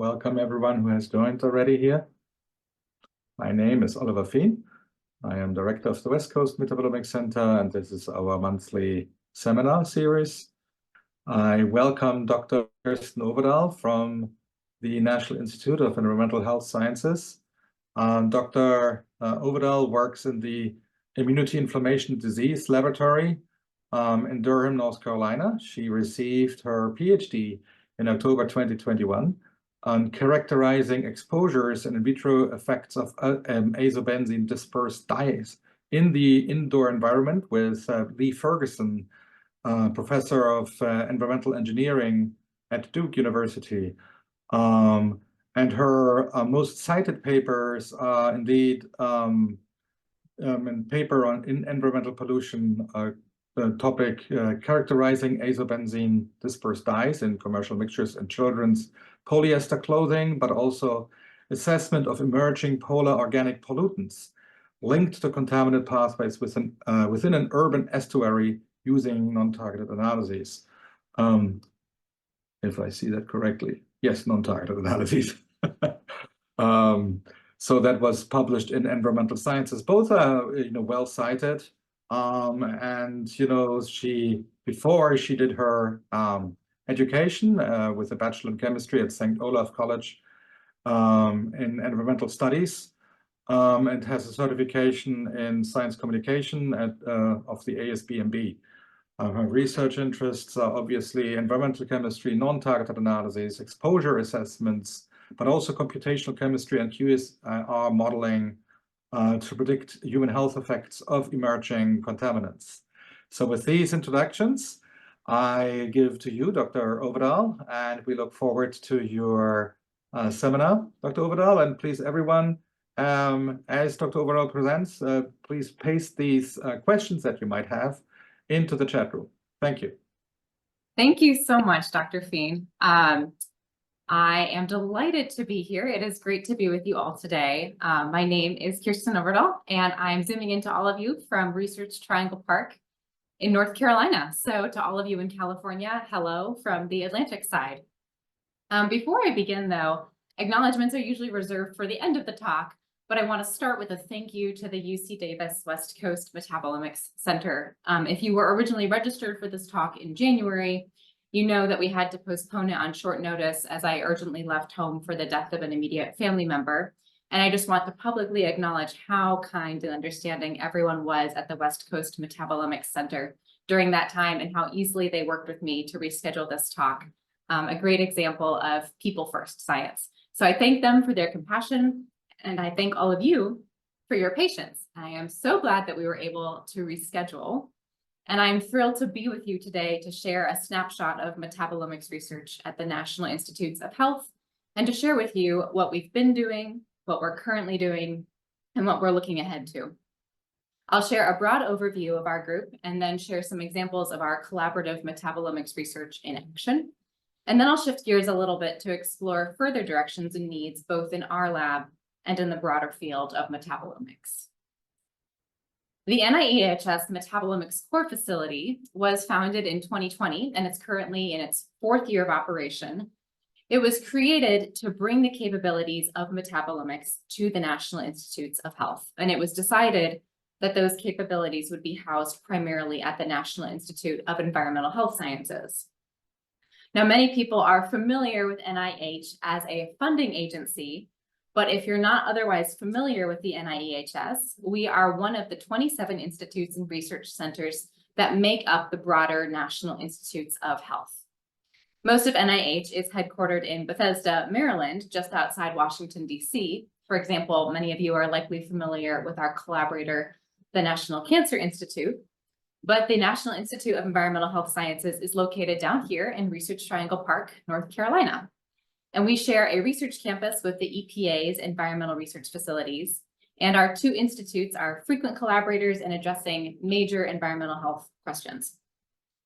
welcome everyone who has joined already here. My name is Oliver Fien. I am director of the West Coast Metabolomics Center, and this is our monthly seminar series. I welcome Dr. Kristen Overdahl from the National Institute of Environmental Health Sciences. Dr. Overdahl works in the Immunity Inflammation Disease Laboratory in Durham, North Carolina. She received her PhD in October 2021 on characterizing exposures and in vitro effects of azobenzene dispersed dyes in the indoor environment with Lee Ferguson, professor of environmental engineering at Duke University. And her most cited papers are indeed a paper on environmental pollution topic characterizing azobenzene dispersed dyes in commercial mixtures and children's polyester clothing, but also assessment of emerging polar organic pollutants linked to contaminant pathways within an urban estuary using non-targeted analyses. If I see that correctly. Yes, non-targeted analyses. So that was published in Environmental Sciences. Both are well cited. And before she did her education with a bachelor in chemistry at St. Olaf College in environmental studies, and has a certification in science communication of the ASBMB. Her research interests are obviously environmental chemistry, non-targeted analyses, exposure assessments, but also computational chemistry and QSR modeling to predict human health effects of emerging contaminants. So with these introductions, I give to you, Dr. Overdahl, and we look forward to your seminar, Dr. Overdahl. And please, everyone, as Dr. Overdahl presents, please paste these questions that you might have into the chat room. Thank you. Thank you so much, Dr. Fien. I am delighted to be here. It is great to be with you all today. My name is Kristen Overdahl, and I'm zooming into all of you from Research Triangle Park in North Carolina. So to all of you in California, hello from the Atlantic side. Before I begin, though, acknowledgements are usually reserved for the end of the talk, but I want to start with a thank you to the UC Davis West Coast Metabolomics Center. If you were originally registered for this talk in January, you know that we had to postpone it on short notice as I urgently left home for the death of an immediate family member. And I just want to publicly acknowledge how kind and understanding everyone was at the West Coast Metabolomics Center during that time and how easily they worked with me to reschedule this talk. A great example of people first science. So I thank them for their compassion, and I thank all of you for your patience. I am so glad that we were able to reschedule. And I'm thrilled to be with you today to share a snapshot of metabolomics research at the National Institutes of Health and to share with you what we've been doing, what we're currently doing, and what we're looking ahead to. I'll share a broad overview of our group and then share some examples of our collaborative metabolomics research in action. And then I'll shift gears a little bit to explore further directions and needs both in our lab and in the broader field of metabolomics. The NIEHS Metabolomics Core Facility was founded in 2020, and it's currently in its 4th year of operation. It was created to bring the capabilities of metabolomics to the National Institutes of Health, and it was decided that those capabilities would be housed primarily at the National Institute of Environmental Health Sciences. Now, many people are familiar with NIH as a funding agency, but if you're not otherwise familiar with the NIEHS, we are one of the 27 institutes and research centers that make up the broader National Institutes of Health. Most of NIH is headquartered in Bethesda, Maryland, just outside Washington, D.C. For example, many of you are likely familiar with our collaborator, the National Cancer Institute, but the National Institute of Environmental Health Sciences is located down here in Research Triangle Park, North Carolina. And we share a research campus with the EPA's environmental research facilities. And our 2 institutes are frequent collaborators in addressing major environmental health questions.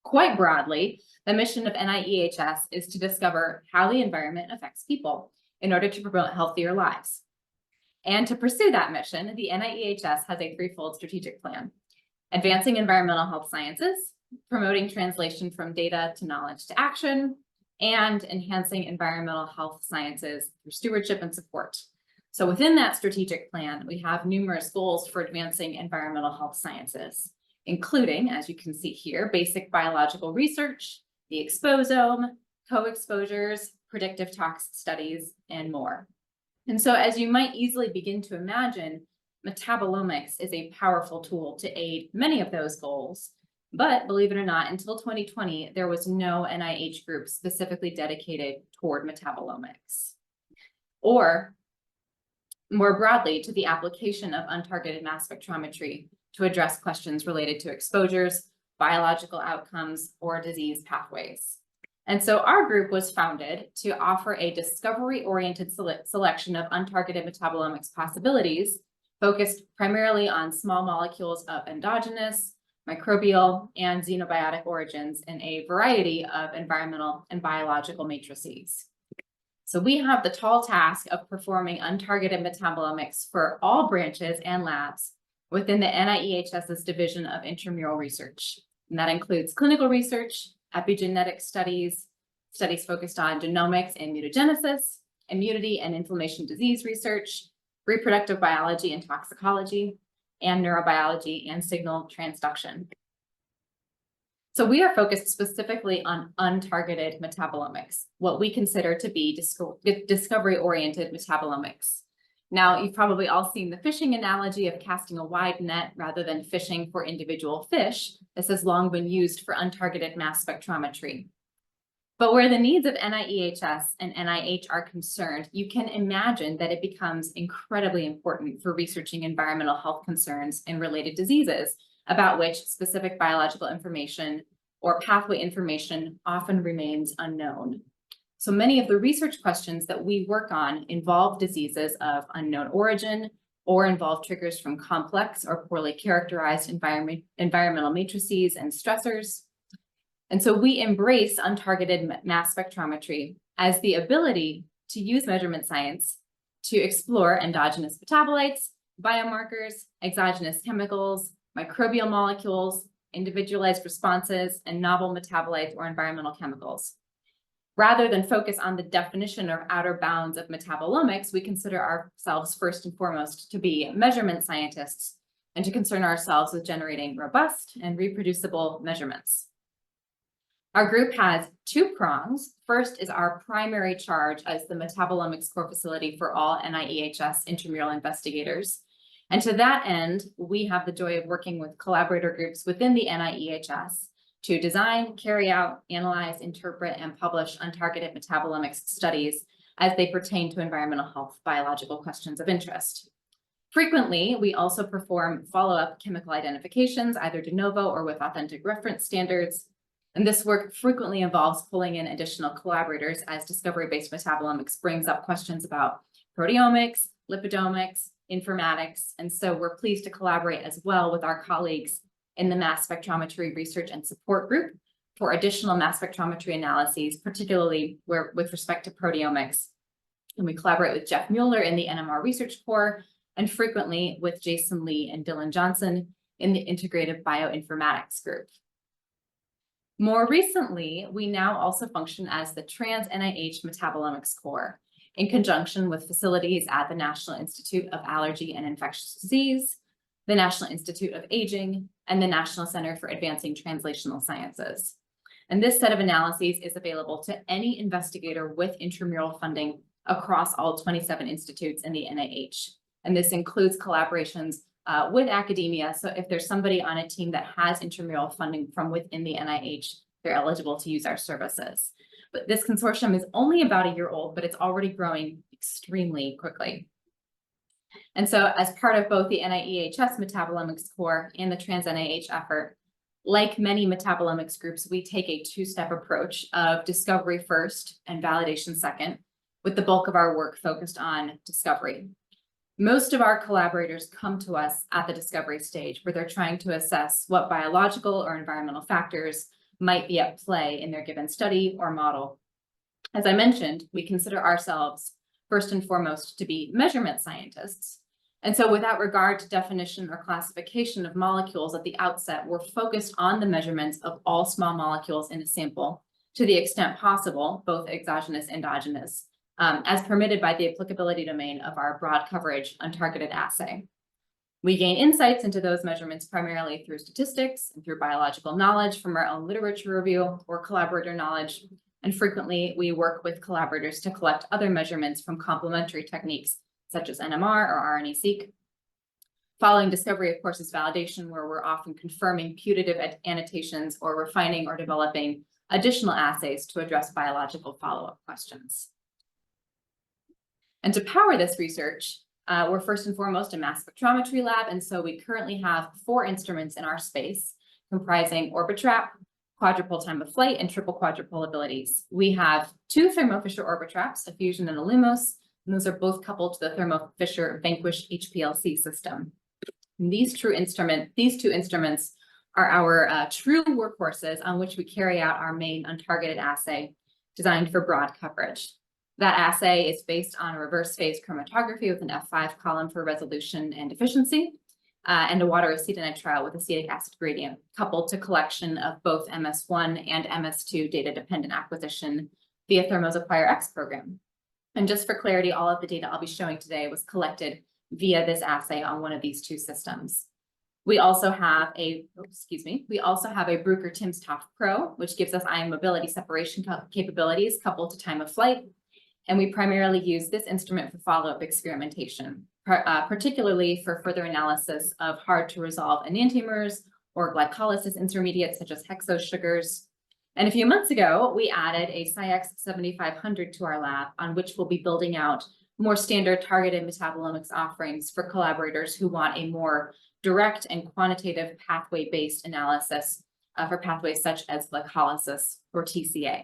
Quite broadly, the mission of NIEHS is to discover how the environment affects people in order to promote healthier lives. And to pursue that mission, the NIEHS has a 3-fold strategic plan: advancing environmental health sciences, promoting translation from data to knowledge to action, and enhancing environmental health sciences through stewardship and support. So within that strategic plan, we have numerous goals for advancing environmental health sciences, including, as you can see here, basic biological research, the exposome, co-exposures, predictive tox studies, and more. And so as you might easily begin to imagine, metabolomics is a powerful tool to aid many of those goals. But believe it or not, until 2020, there was no NIH group specifically dedicated toward metabolomics. Or more broadly, to the application of untargeted mass spectrometry to address questions related to exposures, biological outcomes, or disease pathways. And so our group was founded to offer a discovery-oriented selection of untargeted metabolomics possibilities, focused primarily on small molecules of endogenous, microbial, and xenobiotic origins in a variety of environmental and biological matrices. So we have the tall task of performing untargeted metabolomics for all branches and labs within the NIEHS's Division of Intramural Research. And that includes clinical research, epigenetic studies, studies focused on genomics and mutagenesis, immunity and inflammation disease research, reproductive biology and toxicology, and neurobiology and signal transduction. So we are focused specifically on untargeted metabolomics, what we consider to be discovery-oriented metabolomics. Now, you've probably all seen the fishing analogy of casting a wide net rather than fishing for individual fish. This has long been used for untargeted mass spectrometry. But where the needs of NIEHS and NIH are concerned, you can imagine that it becomes incredibly important for researching environmental health concerns and related diseases, about which specific biological information or pathway information often remains unknown. So many of the research questions that we work on involve diseases of unknown origin or involve triggers from complex or poorly characterized environmental matrices and stressors. And so we embrace untargeted mass spectrometry as the ability to use measurement science to explore endogenous metabolites, biomarkers, exogenous chemicals, microbial molecules, individualized responses, and novel metabolites or environmental chemicals. Rather than focus on the definition or outer bounds of metabolomics, we consider ourselves first and foremost to be measurement scientists and to concern ourselves with generating robust and reproducible measurements. Our group has two prongs. First is our primary charge as the metabolomics core facility for all NIEHS intramural investigators. And to that end, we have the joy of working with collaborator groups within the NIEHS to design, carry out, analyze, interpret, and publish untargeted metabolomics studies as they pertain to environmental health biological questions of interest. Frequently, we also perform follow-up chemical identifications, either de novo or with authentic reference standards. And this work frequently involves pulling in additional collaborators as discovery-based metabolomics brings up questions about proteomics, lipidomics, informatics. And so we're pleased to collaborate as well with our colleagues in the mass spectrometry research and support group for additional mass spectrometry analyses, particularly with respect to proteomics. And we collaborate with Jeff Mueller in the NMR Research Corps and frequently with Jason Lee and Dylan Johnson in the Integrative Bioinformatics group. More recently, we now also function as the Trans-NIH Metabolomics Core in conjunction with facilities at the National Institute of Allergy and Infectious Disease, the National Institute of Aging, and the National Center for Advancing Translational Sciences. And this set of analyses is available to any investigator with intramural funding across all 27 institutes in the NIH. And this includes collaborations with academia. So if there's somebody on a team that has intramural funding from within the NIH, they're eligible to use our services. But this consortium is only about a year old, but it's already growing extremely quickly. And so as part of both the NIEHS Metabolomics Core and the Trans-NIH effort, like many metabolomics groups, we take a two-step approach of discovery first and validation second, with the bulk of our work focused on discovery. Most of our collaborators come to us at the discovery stage where they're trying to assess what biological or environmental factors might be at play in their given study or model. As I mentioned, we consider ourselves first and foremost to be measurement scientists. And so without regard to definition or classification of molecules at the outset, we're focused on the measurements of all small molecules in a sample to the extent possible, both exogenous and endogenous, as permitted by the applicability domain of our broad coverage untargeted assay. We gain insights into those measurements primarily through statistics and through biological knowledge from our own literature review or collaborator knowledge. And frequently we work with collaborators to collect other measurements from complementary techniques such as NMR or RNA-seq. Following discovery, of course, is validation, where we're often confirming putative annotations or refining or developing additional assays to address biological follow-up questions. And to power this research, we're first and foremost a mass spectrometry lab, and so we currently have 4 instruments in our space, comprising Orbitrap, quadruple time of flight, and triple quadruple abilities. We have 2 Thermo Fisher Orbitraps, a Fusion and a Lumos, and those are both coupled to the Thermo Fisher Vanquish HPLC system. And these 2 instruments are our true workhorses on which we carry out our main untargeted assay designed for broad coverage. That assay is based on reverse phase chromatography with an F5 column for resolution and efficiency, and a water acetonitrile with acetic acid gradient, coupled to collection of both MS1 and MS2 data-dependent acquisition via Thermo's Acquire X program. And just for clarity, all of the data I'll be showing today was collected via this assay on one of these 2 systems. We also have a, Bruker timsTOF Pro, which gives us ion mobility separation capabilities coupled to time of flight. And we primarily use this instrument for follow-up experimentation, particularly for further analysis of hard to resolve enantiomers or glycolysis intermediates such as hexose sugars. And a few months ago, we added a SciEx 7500 to our lab, on which we'll be building out more standard targeted metabolomics offerings for collaborators who want a more direct and quantitative pathway-based analysis for pathways such as glycolysis or TCA.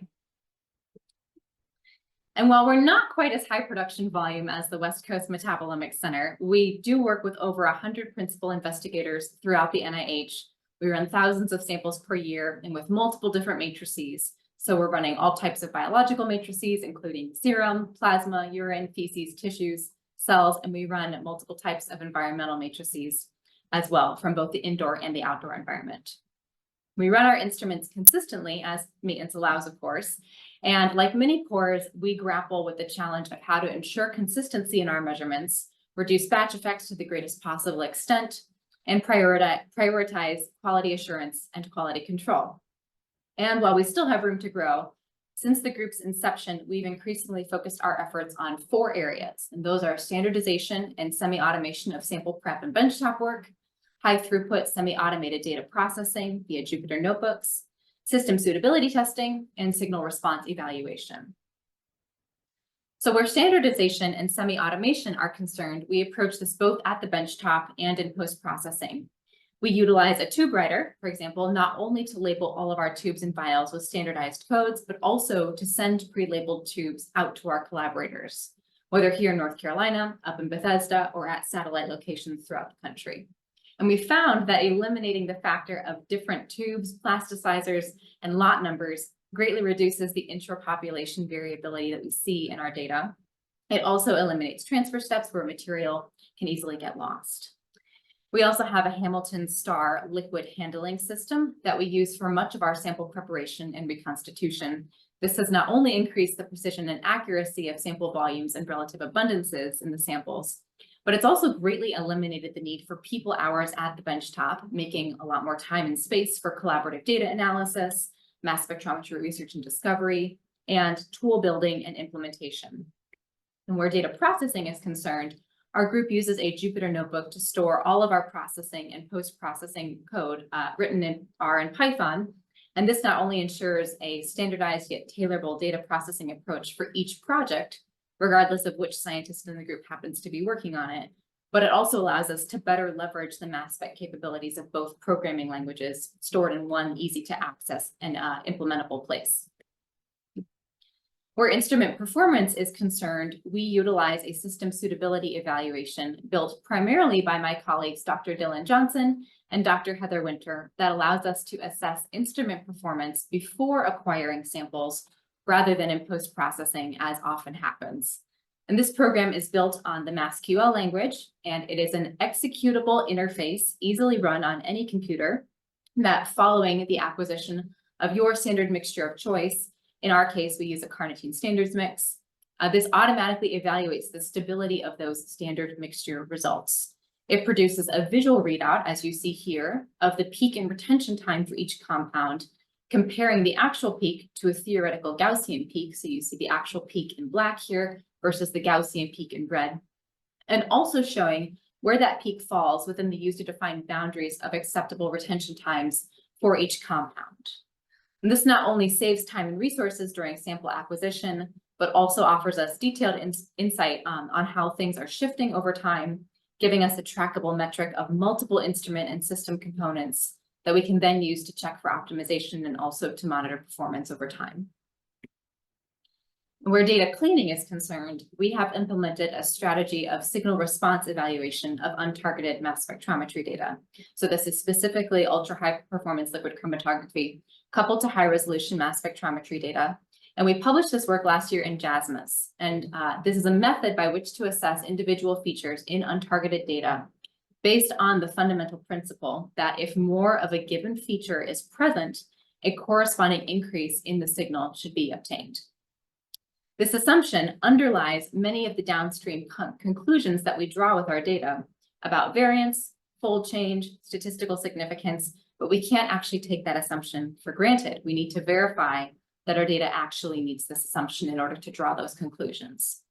And while we're not quite as high production volume as the West Coast Metabolomics Center, we do work with over 100 principal investigators throughout the NIH. We run thousands of samples per year and with multiple different matrices. So we're running all types of biological matrices, including serum, plasma, urine, feces, tissues, cells, and we run multiple types of environmental matrices as well from both the indoor and the outdoor environment. We run our instruments consistently as maintenance allows, of course. And like many cores, we grapple with the challenge of how to ensure consistency in our measurements, reduce batch effects to the greatest possible extent, and prioritize quality assurance and quality control. And while we still have room to grow, since the group's inception, we've increasingly focused our efforts on 4 areas, and those are standardization and semi-automation of sample prep and benchtop work, high throughput semi-automated data processing via Jupyter notebooks, system suitability testing, and signal response evaluation. So where standardization and semi-automation are concerned, we approach this both at the benchtop and in post-processing. We utilize a tube writer, for example, not only to label all of our tubes and vials with standardized codes, but also to send pre-labeled tubes out to our collaborators, whether here in North Carolina, up in Bethesda, or at satellite locations throughout the country. And we found that eliminating the factor of different tubes, plasticizers, and lot numbers greatly reduces the intra-population variability that we see in our data. It also eliminates transfer steps where material can easily get lost. We also have a Hamilton Star liquid handling system that we use for much of our sample preparation and reconstitution. This has not only increased the precision and accuracy of sample volumes and relative abundances in the samples, but it's also greatly eliminated the need for people hours at the benchtop, making a lot more time and space for collaborative data analysis, mass spectrometry research and discovery, and tool building and implementation. And where data processing is concerned, our group uses a Jupyter notebook to store all of our processing and post-processing code written in R and Python. And this not only ensures a standardized yet tailorable data processing approach for each project, regardless of which scientist in the group happens to be working on it, but it also allows us to better leverage the mass spec capabilities of both programming languages stored in one easy to access and implementable place. Where instrument performance is concerned, we utilize a system suitability evaluation built primarily by my colleagues, Dr. Dylan Johnson and Dr. Heather Winter, that allows us to assess instrument performance before acquiring samples rather than in post-processing, as often happens. And this program is built on the MassQL language, and it is an executable interface easily run on any computer that, following the acquisition of your standard mixture of choice, In our case, we use a carnitine standards mix. This automatically evaluates the stability of those standard mixture results. It produces a visual readout, as you see here, of the peak and retention time for each compound, comparing the actual peak to a theoretical Gaussian peak. So you see the actual peak in black here versus the Gaussian peak in red, and also showing where that peak falls within the user-defined boundaries of acceptable retention times for each compound. And this not only saves time and resources during sample acquisition, but also offers us detailed insight on how things are shifting over time, giving us a trackable metric of multiple instrument and system components that we can then use to check for optimization and also to monitor performance over time. Where data cleaning is concerned, we have implemented a strategy of signal response evaluation of untargeted mass spectrometry data. So this is specifically ultra-high performance liquid chromatography coupled to high resolution mass spectrometry data. And we published this work last year in JASMUS. And this is a method by which to assess individual features in untargeted data based on the fundamental principle that if more of a given feature is present, a corresponding increase in the signal should be obtained. This assumption underlies many of the downstream conclusions that we draw with our data about variance, fold change, statistical significance, but we can't actually take that assumption for granted. We need to verify that our data actually meets this assumption in order to draw those conclusions.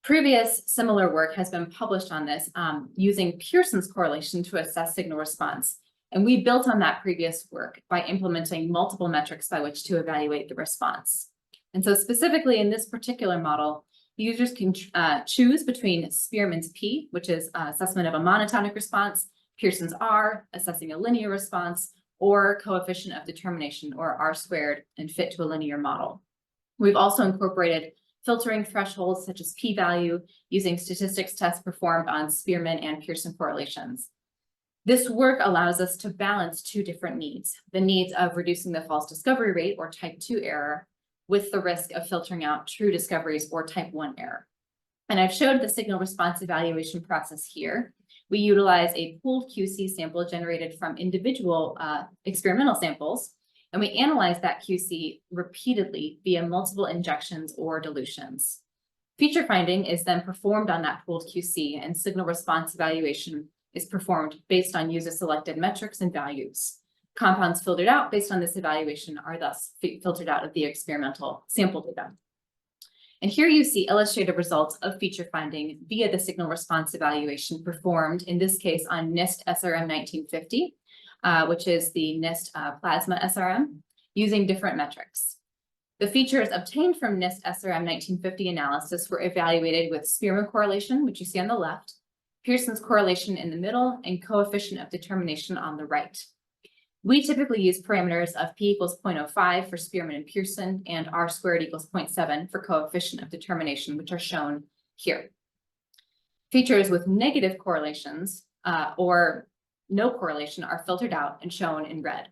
Previous similar work has been published on this using Pearson's correlation to assess signal response. And we built on that previous work by implementing multiple metrics by which to evaluate the response. And so specifically in this particular model, users can choose between Spearman's P, which is assessment of a monotonic response, Pearson's R, assessing a linear response, or coefficient of determination, or R squared, and fit to a linear model. We've also incorporated filtering thresholds such as p-value using statistics tests performed on Spearman and Pearson correlations. This work allows us to balance two different needs, the needs of reducing the false discovery rate, or type 2 error, with the risk of filtering out true discoveries, or type 1 error. And I've showed the signal response evaluation process here. We utilize a pooled QC sample generated from individual experimental samples, and we analyze that QC repeatedly via multiple injections or dilutions. Feature finding is then performed on that pooled QC, and signal response evaluation is performed based on user-selected metrics and values. Compounds filtered out based on this evaluation are thus filtered out of the experimental sample data. And here you see illustrated results of feature finding via the signal response evaluation performed, in this case, on NIST SRM 1950, which is the NIST plasma SRM, using different metrics. The features obtained from NIST SRM 1950 analysis were evaluated with Spearman correlation, which you see on the left, Pearson's correlation in the middle, and coefficient of determination on the right. We typically use parameters of p equals 0.05 for Spearman and Pearson, and r squared equals 0.7 for coefficient of determination, which are shown here. Features with negative correlations or no correlation are filtered out and shown in red.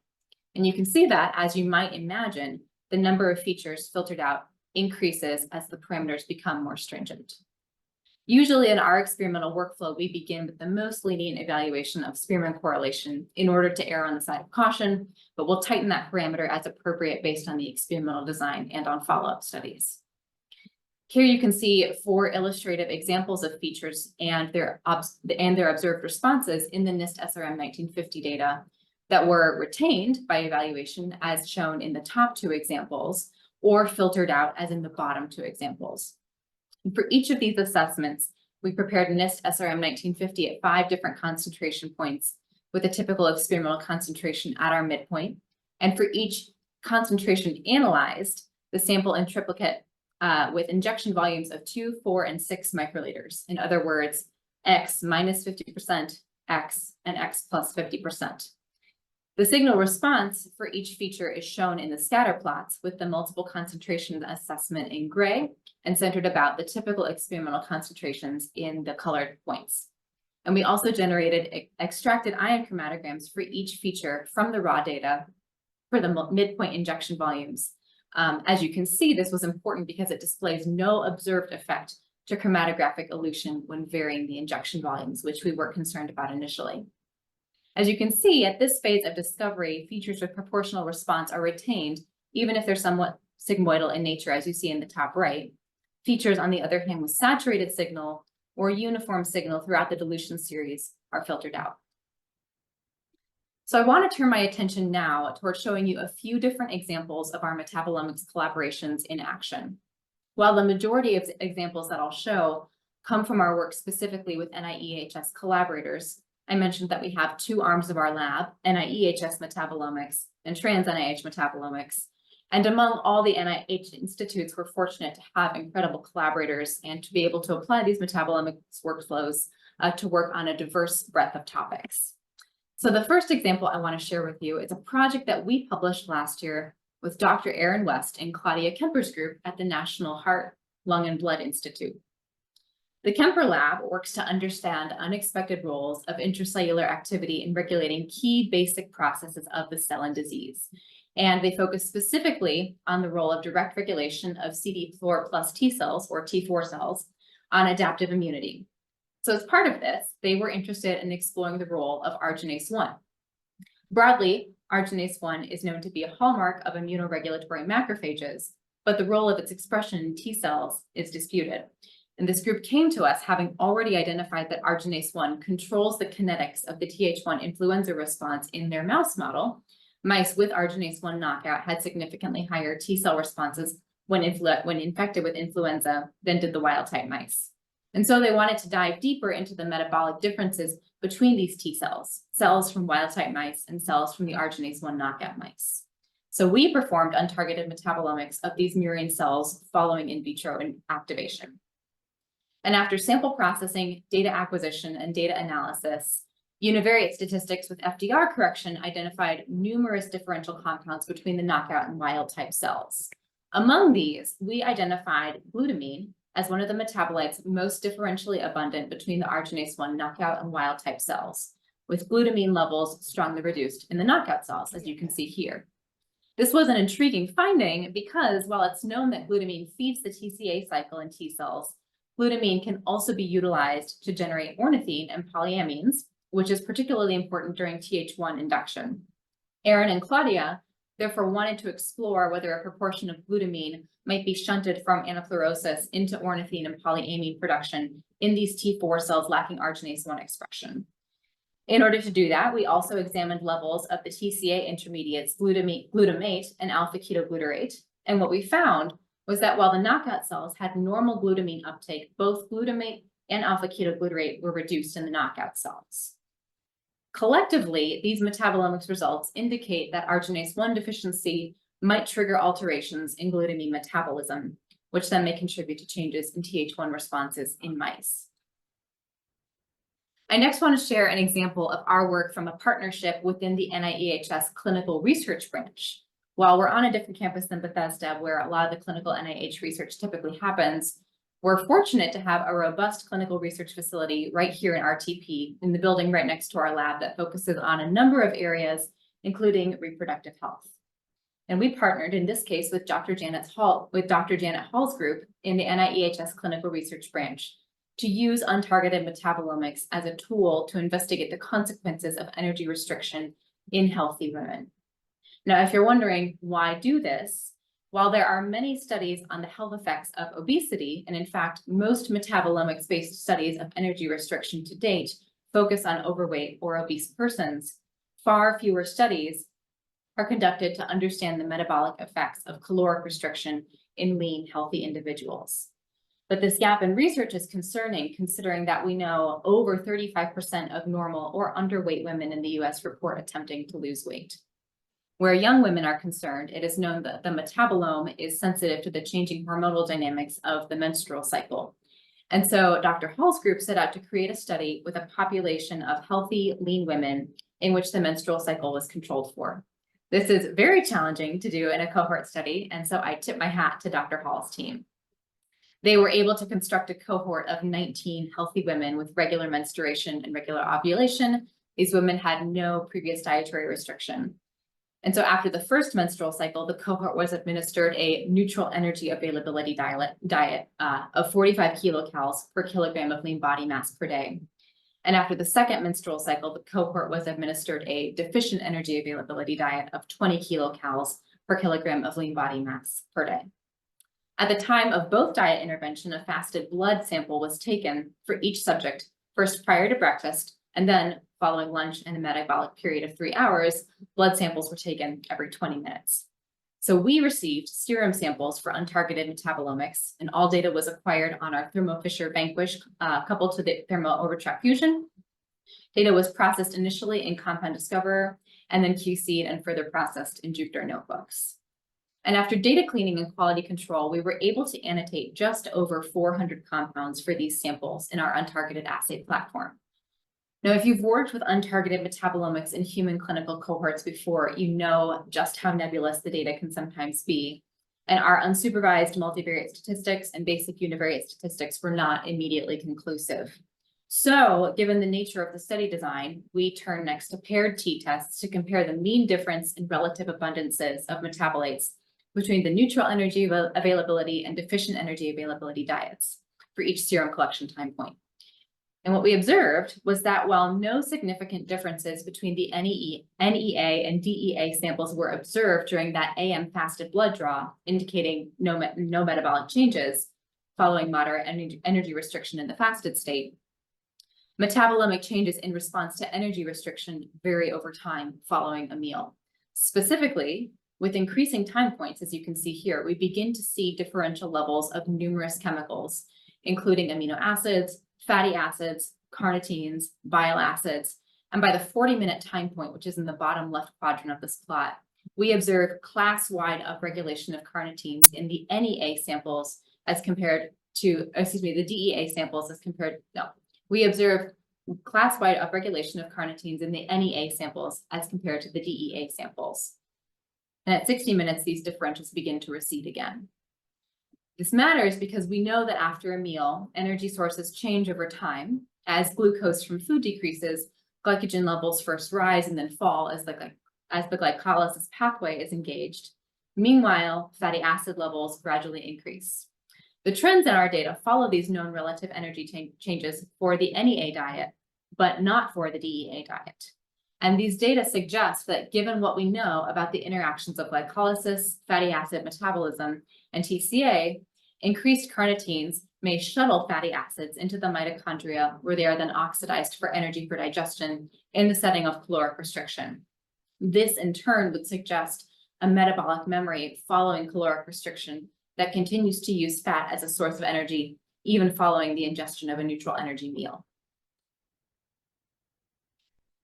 And you can see that, as you might imagine, the number of features filtered out increases as the parameters become more stringent. Usually in our experimental workflow, we begin with the most lenient evaluation of Spearman correlation in order to err on the side of caution, but we'll tighten that parameter as appropriate based on the experimental design and on follow-up studies. Here you can see 4 illustrative examples of features and their observed responses in the NIST SRM 1950 data that were retained by evaluation as shown in the top 2 examples, or filtered out as in the bottom 2 examples. And for each of these assessments, we prepared NIST SRM 1950 at 5 different concentration points with a typical experimental concentration at our midpoint. And for each concentration analyzed, the sample in triplicate with injection volumes of 2, 4, and 6 microliters. In other words, X minus 50%, X, and X plus 50%. The signal response for each feature is shown in the scatter plots with the multiple concentration assessment in gray and centered about the typical experimental concentrations in the colored points. And we also generated extracted ion chromatograms for each feature from the raw data for the midpoint injection volumes. As you can see, this was important because it displays no observed effect to chromatographic elution when varying the injection volumes, which we were concerned about initially. As you can see, at this phase of discovery, features with proportional response are retained, even if they're somewhat sigmoidal in nature, as you see in the top right. Features, on the other hand, with saturated signal or uniform signal throughout the dilution series are filtered out. So I want to turn my attention now towards showing you a few different examples of our metabolomics collaborations in action. While the majority of examples that I'll show come from our work specifically with NIEHS collaborators, I mentioned that we have two arms of our lab, NIEHS metabolomics and trans NIH metabolomics. And among all the NIH institutes, we're fortunate to have incredible collaborators and to be able to apply these metabolomics workflows to work on a diverse breadth of topics. So the first example I want to share with you is a project that we published last year with Dr. Aaron West and Claudia Kemper's group at the National Heart, Lung, and Blood Institute. The Kemper Lab works to understand unexpected roles of intracellular activity in regulating key basic processes of the cell and disease. And they focus specifically on the role of direct regulation of CD4 plus T cells, or T4 cells, on adaptive immunity. So as part of this, they were interested in exploring the role of arginase 1. Broadly, arginase 1 is known to be a hallmark of immunoregulatory macrophages, but the role of its expression in T cells is disputed. And this group came to us having already identified that arginase 1 controls the kinetics of the Th1 influenza response in their mouse model. Mice with arginase 1 knockout had significantly higher T cell responses when infected with influenza than did the wild type mice. And so they wanted to dive deeper into the metabolic differences between these T cells, cells from wild type mice and cells from the arginase 1 knockout mice. So we performed untargeted metabolomics of these murine cells following in vitro activation. And after sample processing, data acquisition, and data analysis, univariate statistics with FDR correction identified numerous differential compounds between the knockout and wild type cells. Among these, we identified glutamine as one of the metabolites most differentially abundant between the arginase 1 knockout and wild type cells, with glutamine levels strongly reduced in the knockout cells, as you can see here. This was an intriguing finding because while it's known that glutamine feeds the TCA cycle in T cells, glutamine can also be utilized to generate ornithine and polyamines, which is particularly important during Th1 induction. Aaron and Claudia therefore wanted to explore whether a proportion of glutamine might be shunted from anaplerosis into ornithine and polyamine production in these T4 cells lacking arginase 1 expression. In order to do that, we also examined levels of the TCA intermediates glutamate and alpha-ketoglutarate. And what we found was that while the knockout cells had normal glutamine uptake, both glutamate and alpha-ketoglutarate were reduced in the knockout cells. Collectively, these metabolomics results indicate that arginase 1 deficiency might trigger alterations in glutamine metabolism, which then may contribute to changes in Th1 responses in mice. I next want to share an example of our work from a partnership within the NIEHS clinical research branch. While we're on a different campus than Bethesda, where a lot of the clinical NIH research typically happens, we're fortunate to have a robust clinical research facility right here in RTP, in the building right next to our lab, that focuses on a number of areas, including reproductive health. And we partnered in this case with Dr. Janet Hall's group in the NIEHS clinical research branch to use untargeted metabolomics as a tool to investigate the consequences of energy restriction in healthy women. Now, if you're wondering why do this, while there are many studies on the health effects of obesity, and in fact, most metabolomics-based studies of energy restriction to date focus on overweight or obese persons, far fewer studies are conducted to understand the metabolic effects of caloric restriction in lean, healthy individuals. But this gap in research is concerning, considering that we know over 35% of normal or underweight women in the US report attempting to lose weight. Where young women are concerned, it is known that the metabolome is sensitive to the changing hormonal dynamics of the menstrual cycle. And so Dr. Hall's group set out to create a study with a population of healthy, lean women in which the menstrual cycle was controlled for. This is very challenging to do in a cohort study, and so I tip my hat to Dr. Hall's team. They were able to construct a cohort of 19 healthy women with regular menstruation and regular ovulation. These women had no previous dietary restriction. And so after the first menstrual cycle, the cohort was administered a neutral energy availability diet of 45 kilocalories per kilogram of lean body mass per day. And after the second menstrual cycle, the cohort was administered a deficient energy availability diet of 20 kilocalories per kilogram of lean body mass per day. At the time of both diet intervention, a fasted blood sample was taken for each subject, first prior to breakfast, and then following lunch and a metabolic period of 3 hours, blood samples were taken every 20 minutes. So we received serum samples for untargeted metabolomics, and all data was acquired on our Thermo Fisher Vanquish coupled to the Thermo Overtrack Fusion. Data was processed initially in Compound Discoverer, and then QC'd and further processed in Jupyter Notebooks. And after data cleaning and quality control, we were able to annotate just over 400 compounds for these samples in our untargeted assay platform. Now, if you've worked with untargeted metabolomics in human clinical cohorts before, you know just how nebulous the data can sometimes be. And our unsupervised multivariate statistics and basic univariate statistics were not immediately conclusive. So, given the nature of the study design, we turn next to paired t-tests to compare the mean difference in relative abundances of metabolites between the neutral energy availability and deficient energy availability diets for each serum collection time point. And what we observed was that while no significant differences between the NEA and DEA samples were observed during that AM fasted blood draw, indicating no metabolic changes following moderate energy restriction in the fasted state, metabolomic changes in response to energy restriction vary over time following a meal. Specifically, with increasing time points, as you can see here, we begin to see differential levels of numerous chemicals, including amino acids, fatty acids, carnitines, bile acids. And by the 40-minute time point, which is in the bottom left quadrant of this plot, we observe class-wide upregulation of carnitines in the NEA samples as compared to, the DEA samples as compared, we observe class-wide upregulation of carnitines in the NEA samples as compared to the DEA samples. And at 60 minutes, these differentials begin to recede again. This matters because we know that after a meal, energy sources change over time. As glucose from food decreases, glycogen levels first rise and then fall as the glycolysis pathway is engaged. Meanwhile, fatty acid levels gradually increase. The trends in our data follow these known relative energy changes for the NEA diet, but not for the DEA diet. And these data suggest that given what we know about the interactions of glycolysis, fatty acid metabolism, and TCA, increased carnitines may shuttle fatty acids into the mitochondria where they are then oxidized for energy for digestion in the setting of caloric restriction. This in turn would suggest a metabolic memory following caloric restriction that continues to use fat as a source of energy even following the ingestion of a neutral energy meal.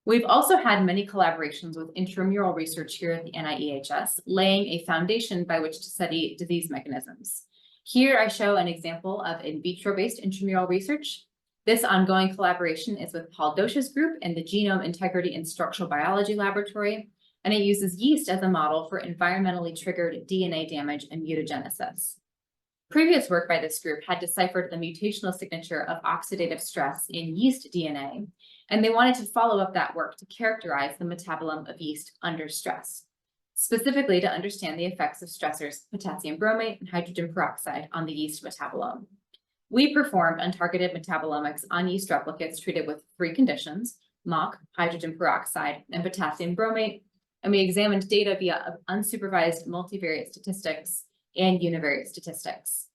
We've also had many collaborations with intramural research here at the NIEHS, laying a foundation by which to study disease mechanisms. Here I show an example of in vitro-based intramural research. This ongoing collaboration is with Paul Dosch's group in the Genome Integrity and Structural Biology Laboratory, and it uses yeast as a model for environmentally triggered DNA damage and mutagenesis. Previous work by this group had deciphered the mutational signature of oxidative stress in yeast DNA, and they wanted to follow up that work to characterize the metabolome of yeast under stress, specifically to understand the effects of stressors, potassium bromate and hydrogen peroxide on the yeast metabolome. We performed untargeted metabolomics on yeast replicates treated with 3 conditions: MOC, hydrogen peroxide, and potassium bromate, and we examined data via unsupervised multivariate statistics and univariate statistics.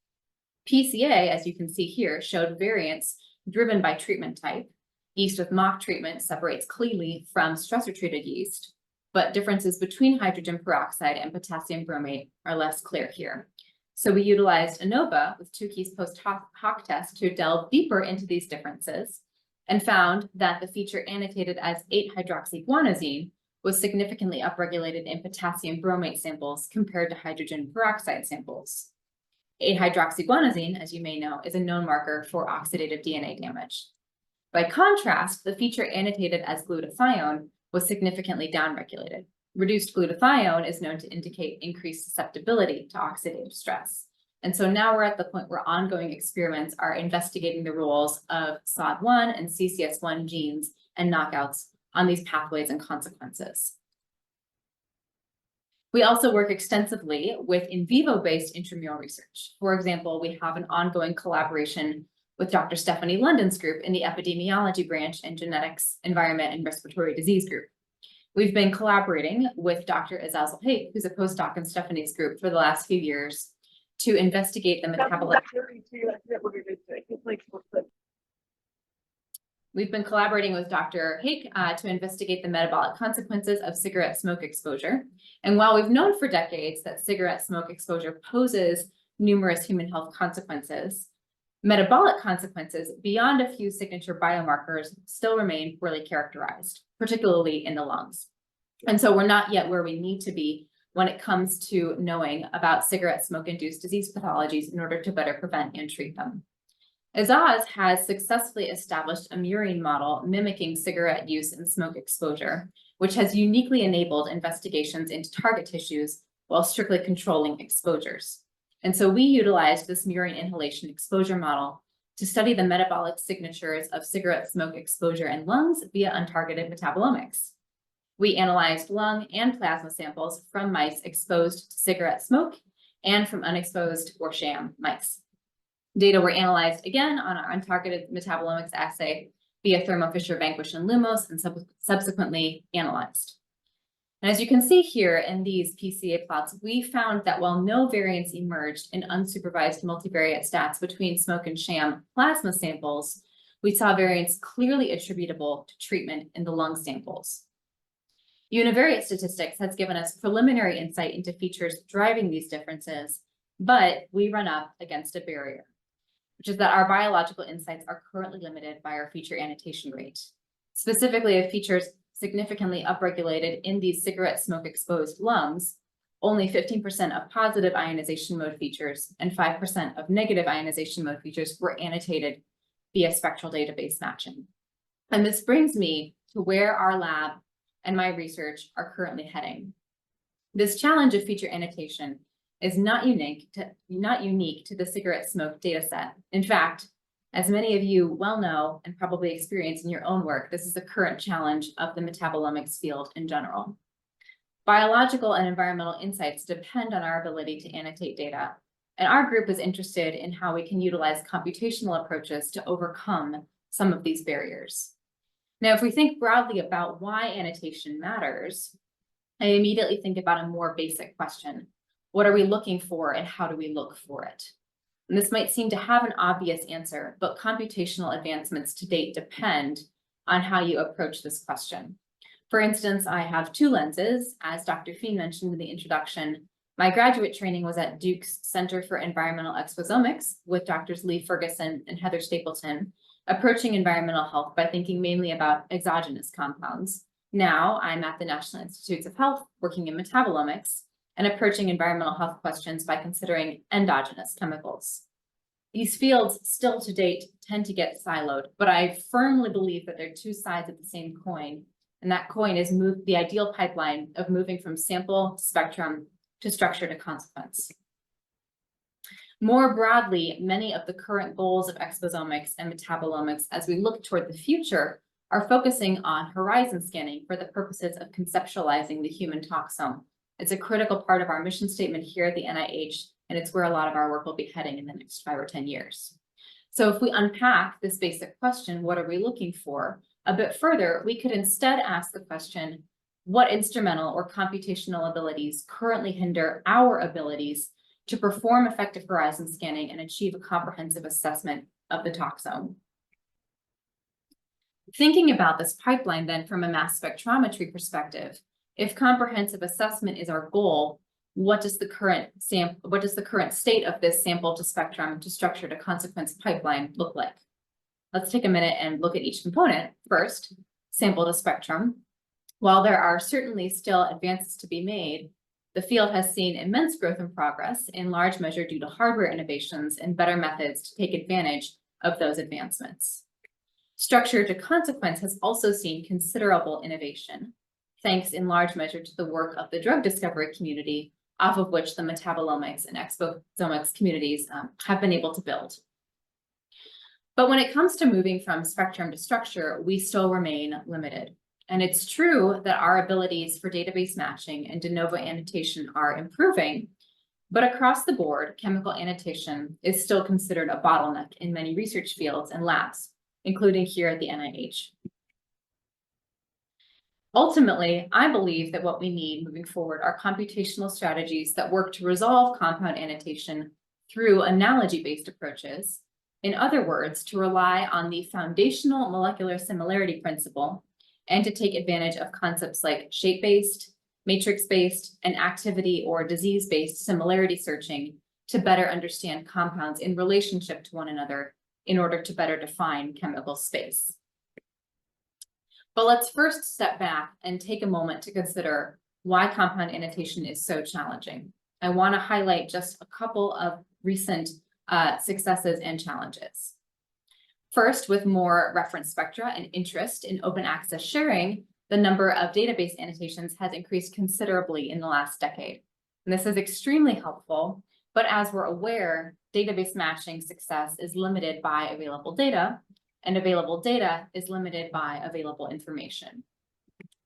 PCA, as you can see here, showed variance driven by treatment type. Yeast with MOC treatment separates cleanly from stressor-treated yeast, but differences between hydrogen peroxide and potassium bromate are less clear here. So we utilized ANOVA with Tukey's post-hoc test to delve deeper into these differences and found that the feature annotated as 8-hydroxyguanosine was significantly upregulated in potassium bromate samples compared to hydrogen peroxide samples. 8-hydroxyguanosine, as you may know, is a known marker for oxidative DNA damage. By contrast, the feature annotated as glutathione was significantly downregulated. Reduced glutathione is known to indicate increased susceptibility to oxidative stress. And so now we're at the point where ongoing experiments are investigating the roles of SOD1 and CCS1 genes and knockouts on these pathways and consequences. We also work extensively with in vivo-based intramural research. For example, we have an ongoing collaboration with Dr. Stephanie London's group in the epidemiology branch and genetics, environment, and respiratory disease group. We've been collaborating with Dr. Azazel Hake, who's a postdoc in Stephanie's group for the last few years, to investigate the metabolic. We've been collaborating with Dr. Hake to investigate the metabolic consequences of cigarette smoke exposure. And while we've known for decades that cigarette smoke exposure poses numerous human health consequences, metabolic consequences beyond a few signature biomarkers still remain poorly characterized, particularly in the lungs. And so we're not yet where we need to be when it comes to knowing about cigarette smoke-induced disease pathologies in order to better prevent and treat them. Azaz has successfully established a murine model mimicking cigarette use and smoke exposure, which has uniquely enabled investigations into target tissues while strictly controlling exposures. And so we utilized this murine inhalation exposure model to study the metabolic signatures of cigarette smoke exposure in lungs via untargeted metabolomics. We analyzed lung and plasma samples from mice exposed to cigarette smoke and from unexposed or sham mice. Data were analyzed again on our untargeted metabolomics assay via Thermo Fisher Vanquish and Lumos and subsequently analyzed. And as you can see here in these PCA plots, we found that while no variance emerged in unsupervised multivariate stats between smoke and sham plasma samples, we saw variance clearly attributable to treatment in the lung samples. Univariate statistics has given us preliminary insight into features driving these differences, but we run up against a barrier, which is that our biological insights are currently limited by our feature annotation rate. Specifically, if features significantly upregulated in these cigarette smoke exposed lungs, only 15% of positive ionization mode features and 5% of negative ionization mode features were annotated via spectral database matching. And this brings me to where our lab and my research are currently heading. This challenge of feature annotation is not unique to the cigarette smoke data set. In fact, as many of you well know and probably experience in your own work, this is a current challenge of the metabolomics field in general. Biological and environmental insights depend on our ability to annotate data, and our group is interested in how we can utilize computational approaches to overcome some of these barriers. Now, if we think broadly about why annotation matters, I immediately think about a more basic question. What are we looking for and how do we look for it? And this might seem to have an obvious answer, but computational advancements to date depend on how you approach this question. For instance, I have two lenses, as Dr. Feen mentioned in the introduction. My graduate training was at Duke's Center for Environmental Exposomics with Drs. Lee Ferguson and Heather Stapleton, approaching environmental health by thinking mainly about exogenous compounds. Now I'm at the National Institutes of Health working in metabolomics and approaching environmental health questions by considering endogenous chemicals. These fields still to date tend to get siloed, but I firmly believe that they're two sides of the same coin, and that coin is the ideal pipeline of moving from sample to spectrum to structure to consequence. More broadly, many of the current goals of exposomics and metabolomics as we look toward the future are focusing on horizon scanning for the purposes of conceptualizing the human toxome. It's a critical part of our mission statement here at the NIH, and it's where a lot of our work will be heading in the next 5 or 10 years. So if we unpack this basic question, what are we looking for? A bit further, we could instead ask the question, what instrumental or computational abilities currently hinder our abilities to perform effective horizon scanning and achieve a comprehensive assessment of the toxome? Thinking about this pipeline then from a mass spectrometry perspective, if comprehensive assessment is our goal, what does the current state of this sample to spectrum to structure to consequence pipeline look like? Let's take a minute and look at each component. First, sample to spectrum. While there are certainly still advances to be made, the field has seen immense growth and progress, in large measure due to hardware innovations and better methods to take advantage of those advancements. Structure to consequence has also seen considerable innovation, thanks in large measure to the work of the drug discovery community, off of which the metabolomics and exposomics communities have been able to build. But when it comes to moving from spectrum to structure, we still remain limited. And it's true that our abilities for database matching and de novo annotation are improving, but across the board, chemical annotation is still considered a bottleneck in many research fields and labs, including here at the NIH. Ultimately, I believe that what we need moving forward are computational strategies that work to resolve compound annotation through analogy-based approaches. In other words, to rely on the foundational molecular similarity principle and to take advantage of concepts like shape-based, matrix-based, and activity or disease-based similarity searching to better understand compounds in relationship to one another in order to better define chemical space. But let's first step back and take a moment to consider why compound annotation is so challenging. I want to highlight just a couple of recent successes and challenges. First, with more reference spectra and interest in open access sharing, the number of database annotations has increased considerably in the last decade. And this is extremely helpful, but as we're aware, database matching success is limited by available data, and available data is limited by available information.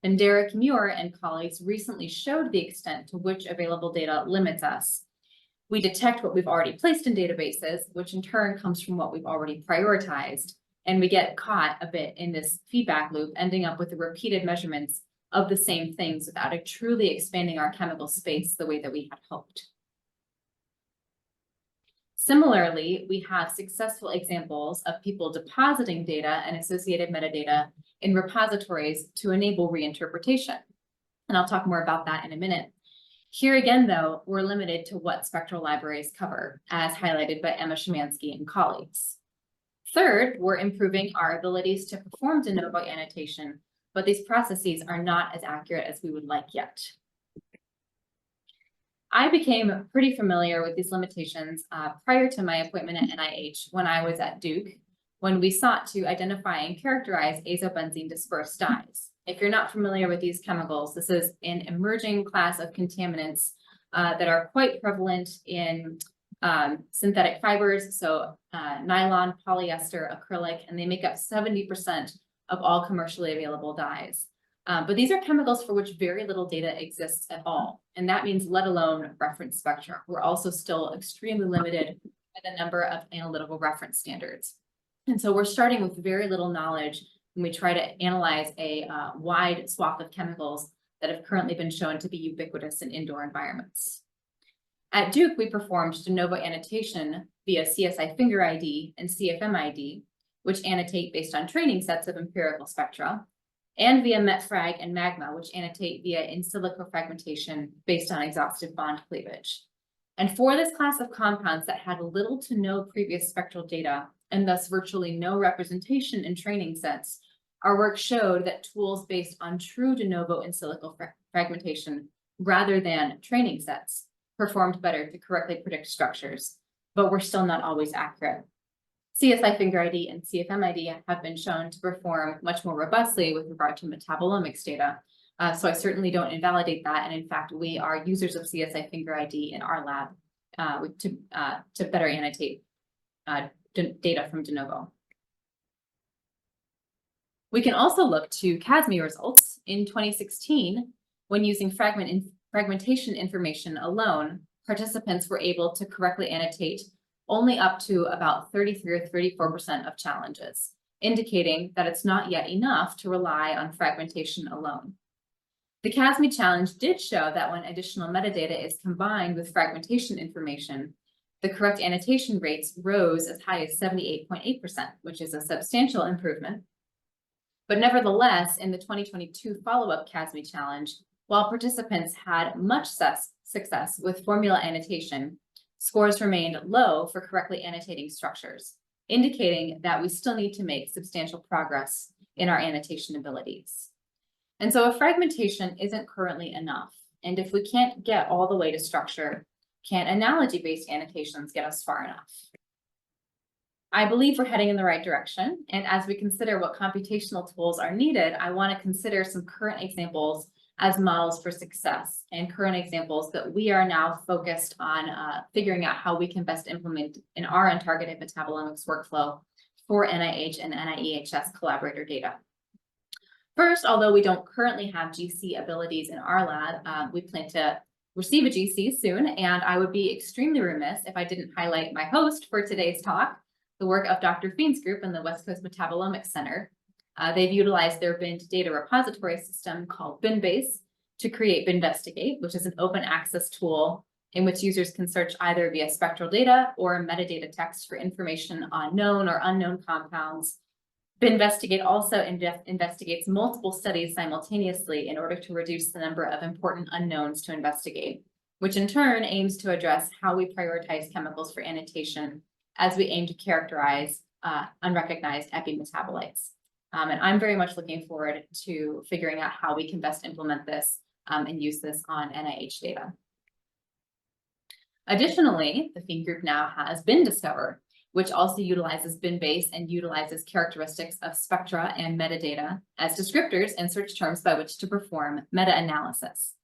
And Derek Muir and colleagues recently showed the extent to which available data limits us. We detect what we've already placed in databases, which in turn comes from what we've already prioritized, and we get caught a bit in this feedback loop, ending up with the repeated measurements of the same things without truly expanding our chemical space the way that we had hoped. Similarly, we have successful examples of people depositing data and associated metadata in repositories to enable reinterpretation. And I'll talk more about that in a minute. Here again, though, we're limited to what spectral libraries cover, as highlighted by Emma Szymanski and colleagues. Third, we're improving our abilities to perform de novo annotation, but these processes are not as accurate as we would like yet. I became pretty familiar with these limitations prior to my appointment at NIH when I was at Duke, when we sought to identify and characterize azobenzene dispersed dyes. If you're not familiar with these chemicals, this is an emerging class of contaminants that are quite prevalent in synthetic fibers, so nylon, polyester, acrylic, and they make up 70% of all commercially available dyes. But these are chemicals for which very little data exists at all. And that means let alone reference spectra. We're also still extremely limited by the number of analytical reference standards. And so we're starting with very little knowledge when we try to analyze a wide swath of chemicals that have currently been shown to be ubiquitous in indoor environments. At Duke, we performed de novo annotation via CSI finger ID and CFM ID, which annotate based on training sets of empirical spectra, and via METFRAG and MAGMA, which annotate via in silico fragmentation based on exhaustive bond cleavage. And for this class of compounds that had little to no previous spectral data, and thus virtually no representation in training sets, our work showed that tools based on true de novo in silico fragmentation rather than training sets performed better to correctly predict structures, but were still not always accurate. CSI finger ID and CFM ID have been shown to perform much more robustly with regard to metabolomics data. So I certainly don't invalidate that. And in fact, we are users of CSI finger ID in our lab to better annotate data from de novo. We can also look to CASME results. In 2016, when using fragmentation information alone, participants were able to correctly annotate only up to about 33 or 34% of challenges, indicating that it's not yet enough to rely on fragmentation alone. The CASME challenge did show that when additional metadata is combined with fragmentation information, the correct annotation rates rose as high as 78.8%, which is a substantial improvement. But nevertheless, in the 2022 follow-up CASME challenge, while participants had much success with formula annotation, scores remained low for correctly annotating structures, indicating that we still need to make substantial progress in our annotation abilities. And so a fragmentation isn't currently enough. And if we can't get all the way to structure, can analogy-based annotations get us far enough? I believe we're heading in the right direction. And as we consider what computational tools are needed, I want to consider some current examples as models for success and current examples that we are now focused on figuring out how we can best implement in our untargeted metabolomics workflow for NIH and NIEHS collaborator data. First, although we don't currently have GC abilities in our lab, we plan to receive a GC soon, and I would be extremely remiss if I didn't highlight my host for today's talk, the work of Dr. Feen's group in the West Coast Metabolomics Center. They've utilized their bin data repository system called BinBase to create BinvestigAte, which is an open access tool in which users can search either via spectral data or metadata text for information on known or unknown compounds. BinvestigAte also investigates multiple studies simultaneously in order to reduce the number of important unknowns to investigate, which in turn aims to address how we prioritize chemicals for annotation as we aim to characterize unrecognized epimetabolites. And I'm very much looking forward to figuring out how we can best implement this and use this on NIH data. Additionally, the Fiend group now has BinDiscover, which also utilizes BinBase and utilizes characteristics of spectra and metadata as descriptors and search terms by which to perform meta-analysis.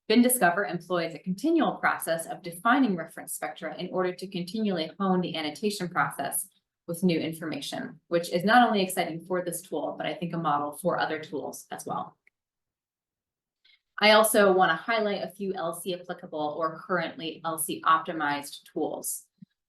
BinDiscover employs a continual process of defining reference spectra in order to continually hone the annotation process with new information, which is not only exciting for this tool, but I think a model for other tools as well. I also want to highlight a few LC applicable or currently LC optimized tools.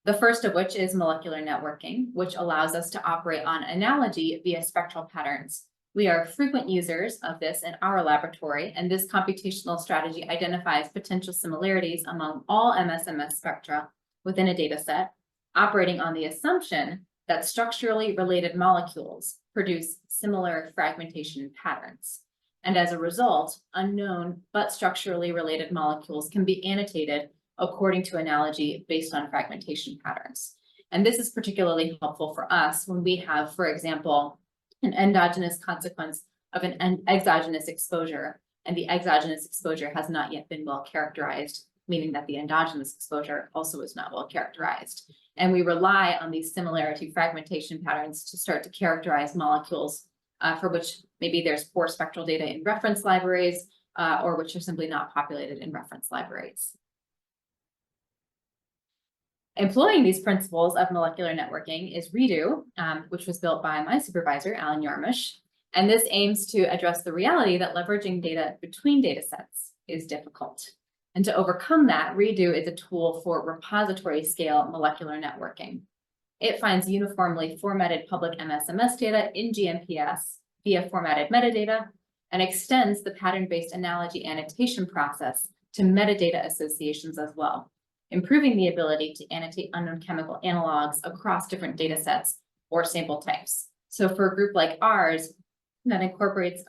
The first of which is molecular networking, which allows us to operate on analogy via spectral patterns. We are frequent users of this in our laboratory, and this computational strategy identifies potential similarities among all MSMS spectra within a data set, operating on the assumption that structurally related molecules produce similar fragmentation patterns. And as a result, unknown but structurally related molecules can be annotated according to analogy based on fragmentation patterns. And this is particularly helpful for us when we have, for example, an endogenous consequence of an exogenous exposure, and the exogenous exposure has not yet been well characterized, meaning that the endogenous exposure also is not well characterized. And we rely on these similarity fragmentation patterns to start to characterize molecules for which maybe there's poor spectral data in reference libraries or which are simply not populated in reference libraries. Employing these principles of molecular networking is Redo, which was built by my supervisor, Alan Yarmush. And this aims to address the reality that leveraging data between data sets is difficult. And to overcome that, Redo is a tool for repository scale molecular networking. It finds uniformly formatted public MSMS data in GMPS via formatted metadata and extends the pattern-based analogy annotation process to metadata associations as well, improving the ability to annotate unknown chemical analogs across different data sets or sample types. So for a group like ours that incorporates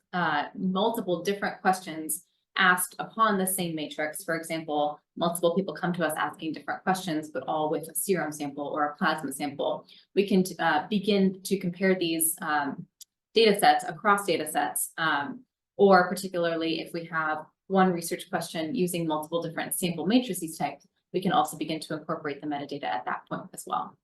multiple different questions asked upon the same matrix, for example, multiple people come to us asking different questions, but all with a serum sample or a plasma sample, we can begin to compare these data sets across data sets, or particularly if we have one research question using multiple different sample matrices typed, we can also begin to incorporate the metadata at that point as well.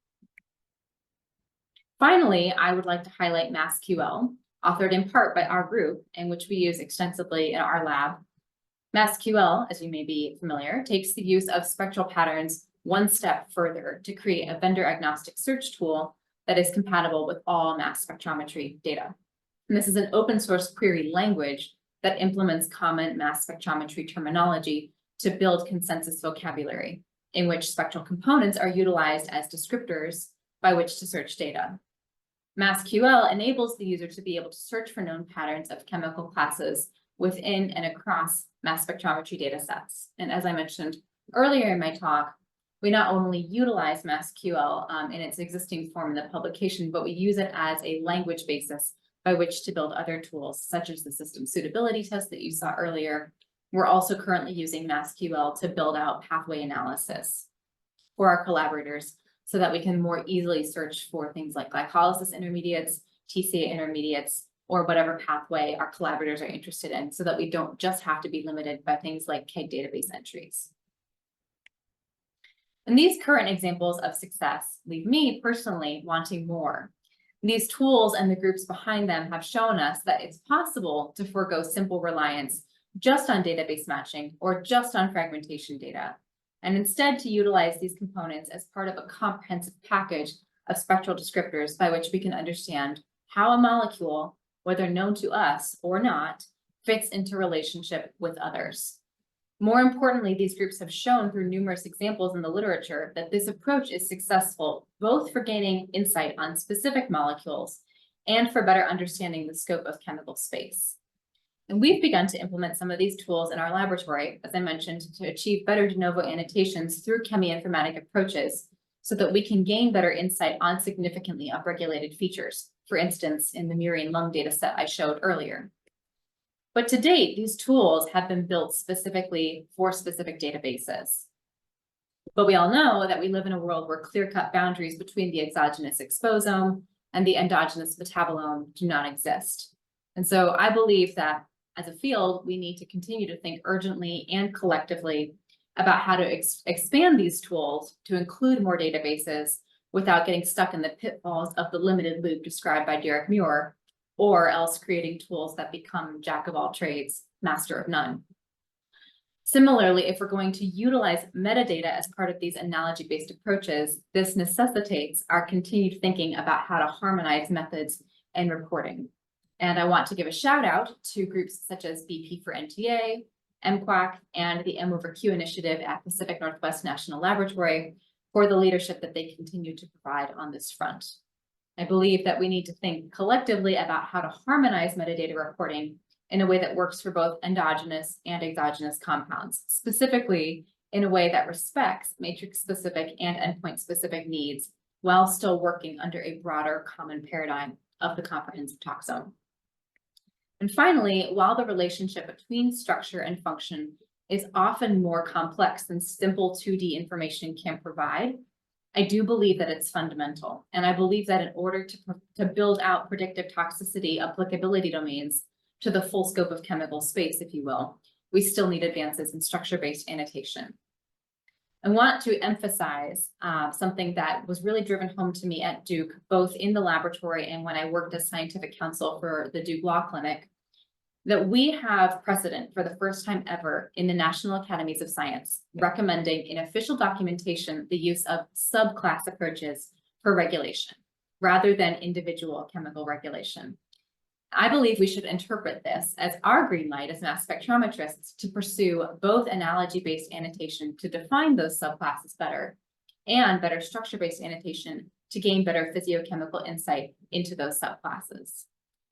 Finally, I would like to highlight MassQL, authored in part by our group, and which we use extensively in our lab. MassQL, as you may be familiar, takes the use of spectral patterns one step further to create a vendor-agnostic search tool that is compatible with all mass spectrometry data. And this is an open source query language that implements common mass spectrometry terminology to build consensus vocabulary, in which spectral components are utilized as descriptors by which to search data. MassQL enables the user to be able to search for known patterns of chemical classes within and across mass spectrometry data sets. And as I mentioned earlier in my talk, we not only utilize MassQL in its existing form in the publication, but we use it as a language basis by which to build other tools, such as the system suitability test that you saw earlier. We're also currently using MassQL to build out pathway analysis for our collaborators so that we can more easily search for things like glycolysis intermediates, TCA intermediates, or whatever pathway our collaborators are interested in, so that we don't just have to be limited by things like KEGG database entries. And these current examples of success leave me personally wanting more. These tools and the groups behind them have shown us that it's possible to forego simple reliance just on database matching or just on fragmentation data, and instead to utilize these components as part of a comprehensive package of spectral descriptors by which we can understand how a molecule, whether known to us or not, fits into relationship with others. More importantly, these groups have shown through numerous examples in the literature that this approach is successful both for gaining insight on specific molecules and for better understanding the scope of chemical space. And we've begun to implement some of these tools in our laboratory, as I mentioned, to achieve better de novo annotations through cheminformatic approaches so that we can gain better insight on significantly upregulated features, for instance, in the murine lung data set I showed earlier. But to date, these tools have been built specifically for specific databases. But we all know that we live in a world where clear-cut boundaries between the exogenous exposome and the endogenous metabolome do not exist. And so I believe that as a field, we need to continue to think urgently and collectively about how to expand these tools to include more databases without getting stuck in the pitfalls of the limited loop described by Derek Muir, or else creating tools that become jack of all trades, master of none. Similarly, if we're going to utilize metadata as part of these analogy-based approaches, this necessitates our continued thinking about how to harmonize methods and reporting. And I want to give a shout out to groups such as BP for NTA, MQuack, and the M over Q initiative at Pacific Northwest National Laboratory for the leadership that they continue to provide on this front. I believe that we need to think collectively about how to harmonize metadata reporting in a way that works for both endogenous and exogenous compounds, specifically in a way that respects matrix-specific and endpoint-specific needs while still working under a broader common paradigm of the comprehensive taxon. And finally, while the relationship between structure and function is often more complex than simple 2D information can provide, I do believe that it's fundamental. And I believe that in order to build out predictive toxicity applicability domains to the full scope of chemical space, if you will, we still need advances in structure-based annotation. I want to emphasize something that was really driven home to me at Duke, both in the laboratory and when I worked as scientific counsel for the Duke Law Clinic, that we have precedent for the first time ever in the National Academies of Science recommending in official documentation the use of subclass approaches for regulation rather than individual chemical regulation. I believe we should interpret this as our green light as mass spectrometrists to pursue both analogy-based annotation to define those subclasses better and better structure-based annotation to gain better physiochemical insight into those subclasses.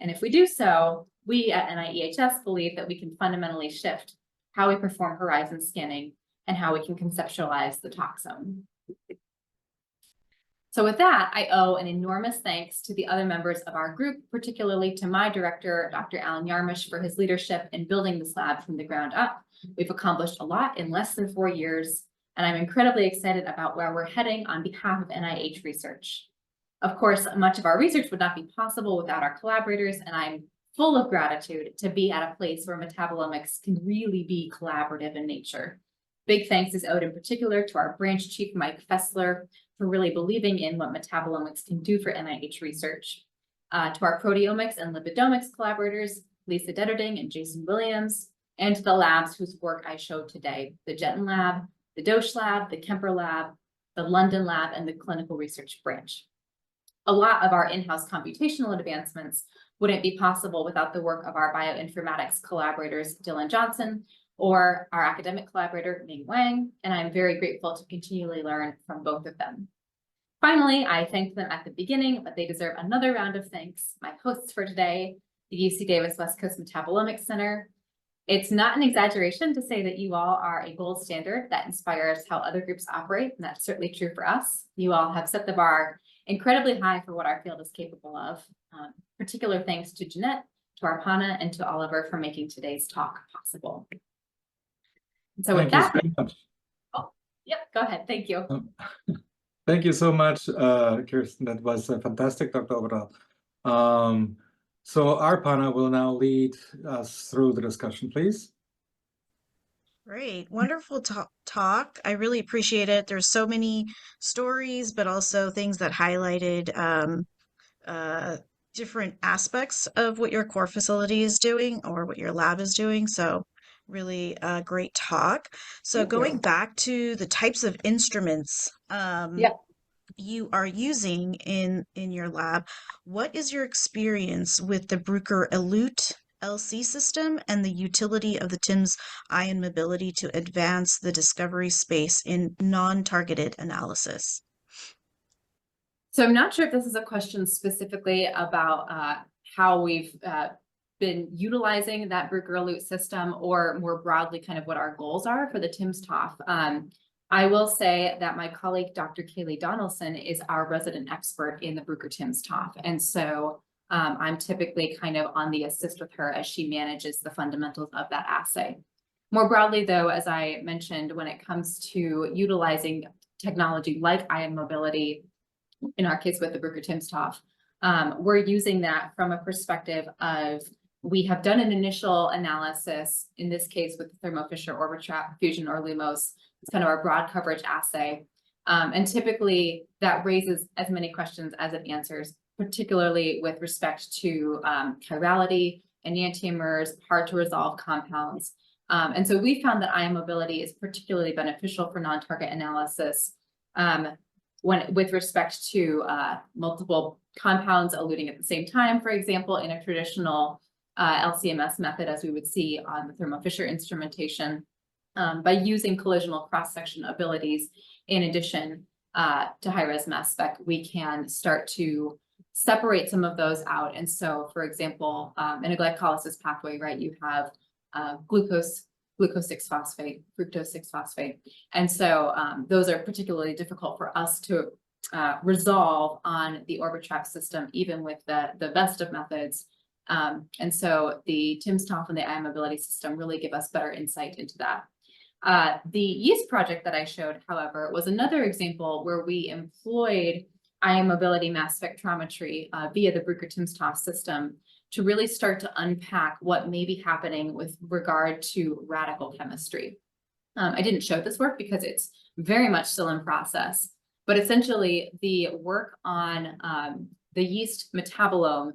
And if we do so, we at NIEHS believe that we can fundamentally shift how we perform horizon scanning and how we can conceptualize the taxon. So with that, I owe an enormous thanks to the other members of our group, particularly to my director, Dr. Alan Yarmish, for his leadership in building this lab from the ground up. We've accomplished a lot in less than 4 years, and I'm incredibly excited about where we're heading on behalf of NIH research. Of course, much of our research would not be possible without our collaborators, and I'm full of gratitude to be at a place where metabolomics can really be collaborative in nature. Big thanks is owed in particular to our branch chief, Mike Fessler, for really believing in what metabolomics can do for NIH research. To our proteomics and lipidomics collaborators, Lisa Detterding and Jason Williams, and to the labs whose work I showed today, the Jetton Lab, the Dosch Lab, the Kemper Lab, the London Lab, and the Clinical Research Branch. A lot of our in-house computational advancements wouldn't be possible without the work of our bioinformatics collaborators, Dylan Johnson, or our academic collaborator, Ming Wang, and I'm very grateful to continually learn from both of them. Finally, I thanked them at the beginning, but they deserve another round of thanks. My hosts for today, the UC Davis West Coast Metabolomics Center. It's not an exaggeration to say that you all are a gold standard that inspires how other groups operate, and that's certainly true for us. You all have set the bar incredibly high for what our field is capable of. Particular thanks to Jeanette, to Arpana, and to Oliver for making today's talk possible. And so with that, oh, yep, go ahead. Thank you. Thank you so much, Kirsten. That was fantastic, Dr. Overdahl. So Arpana will now lead us through the discussion, please. Great, wonderful talk. I really appreciate it. There's so many stories, but also things that highlighted different aspects of what your core facility is doing or what your lab is doing. So really a great talk. So going back to the types of instruments you are using in your lab, what is your experience with the Bruker Elute LC system and the utility of the TIMS ion mobility to advance the discovery space in non-targeted analysis? So I'm not sure if this is a question specifically about how we've been utilizing that Bruker-Elute system, or more broadly kind of what our goals are for the timsTOF. I will say that my colleague, Dr. Kaylee Donaldson, is our resident expert in the Bruker timsTOF. And so I'm typically kind of on the assist with her as she manages the fundamentals of that assay. More broadly, though, as I mentioned, when it comes to utilizing technology like ion mobility, in our case with the Bruker timsTOF, we're using that from a perspective of, we have done an initial analysis, in this case with the Thermo Fisher Orbitrap Fusion or LUMOS. It's kind of our broad coverage assay. And typically that raises as many questions as it answers, particularly with respect to chirality, enantiomers, hard to resolve compounds. And so we found that ion mobility is particularly beneficial for non-target analysis with respect to multiple compounds eluting at the same time, for example, in a traditional LCMS method, as we would see on the Thermo Fisher instrumentation. By using collisional cross-section abilities, in addition to high-res mass spec, we can start to separate some of those out. And so, for example, in a glycolysis pathway, right, you have glucose 6-phosphate, fructose 6-phosphate. And so those are particularly difficult for us to resolve on the Orbitrap system, even with the best of methods. And so the timsTOF and the ion mobility system really give us better insight into that. The yeast project that I showed, however, was another example where we employed ion mobility mass spectrometry via the Bruker timsTOF system to really start to unpack what may be happening with regard to radical chemistry. I didn't show this work because it's very much still in process, but essentially the work on the yeast metabolome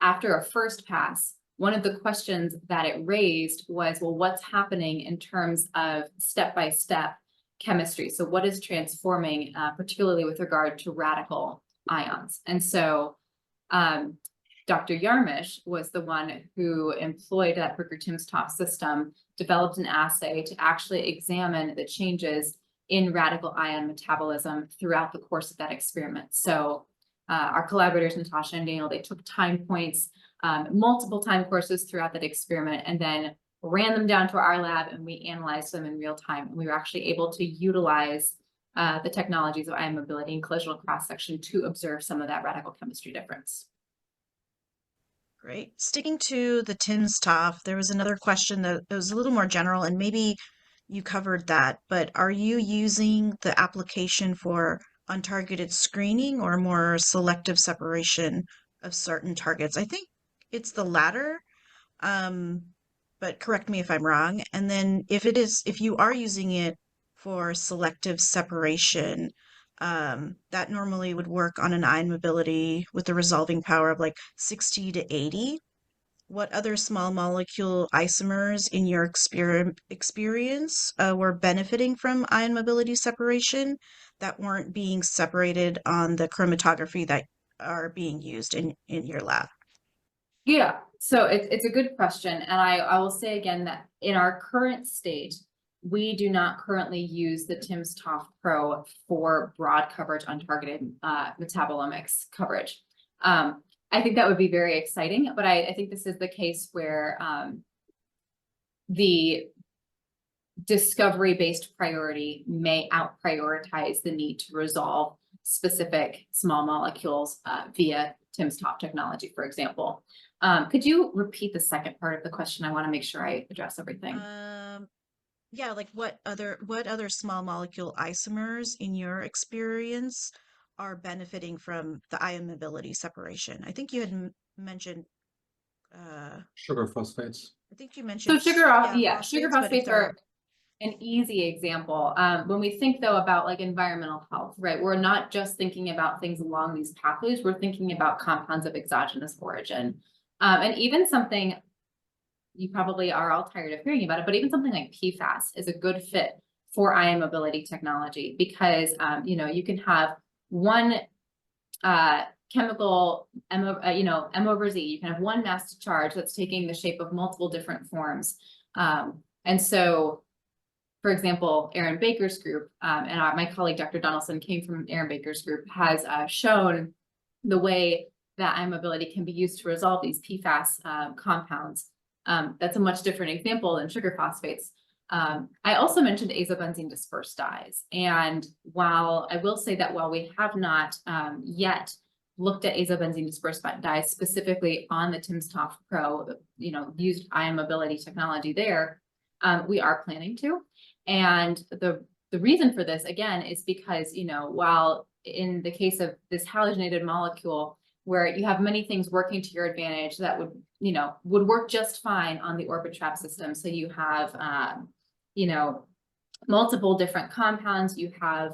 after a first pass, one of the questions that it raised was, well, what's happening in terms of step-by-step chemistry? So what is transforming, particularly with regard to radical ions? And so Dr. Yarmish was the one who employed that Bruker timsTOF system, developed an assay to actually examine the changes in radical ion metabolism throughout the course of that experiment. So our collaborators, Natasha and Daniel, they took time points, multiple time courses throughout that experiment, and then ran them down to our lab, and we analyzed them in real time. And we were actually able to utilize the technologies of ion mobility and collisional cross-section to observe some of that radical chemistry difference. Great. Sticking to the timsTOF, there was another question that was a little more general, and maybe you covered that, but are you using the application for untargeted screening or more selective separation of certain targets? I think it's the latter, but correct me if I'm wrong. And then if you are using it for selective separation, that normally would work on an ion mobility with a resolving power of like 60 to 80. What other small molecule isomers in your experience were benefiting from ion mobility separation that weren't being separated on the chromatography that are being used in your lab? Yeah, so it's a good question. And I will say again that in our current state, we do not currently use the timsTOF Pro for broad coverage untargeted metabolomics coverage. I think that would be very exciting, but I think this is the case where the discovery-based priority may out-prioritize the need to resolve specific small molecules via timsTOF technology, for example. Could you repeat the second part of the question? I want to make sure I address everything. Yeah, like what other small molecule isomers in your experience are benefiting from the ion mobility separation? I think you had mentioned Sugar phosphates. I think you mentioned sugar phosphates, phosphates are an easy example. When we think though about like environmental health, right? We're not just thinking about things along these pathways, we're thinking about compounds of exogenous origin. And even something, you probably are all tired of hearing about it, but even something like PFAS is a good fit for ion mobility technology because, you can have one chemical M over Z, you can have one mass to charge that's taking the shape of multiple different forms. And so For example, Aaron Baker's group, and my colleague, Dr. Donaldson, came from Aaron Baker's group, has shown the way that ion mobility can be used to resolve these PFAS compounds. That's a much different example than sugar phosphates. I also mentioned azobenzene dispersed dyes. And while I will say that while we have not yet looked at azobenzene dispersed dyes specifically on the timsTOF Pro, used ion mobility technology there, we are planning to. And the reason for this, again, is because, while in the case of this halogenated molecule, where you have many things working to your advantage that would work just fine on the Orbitrap system. So you have, multiple different compounds. You have,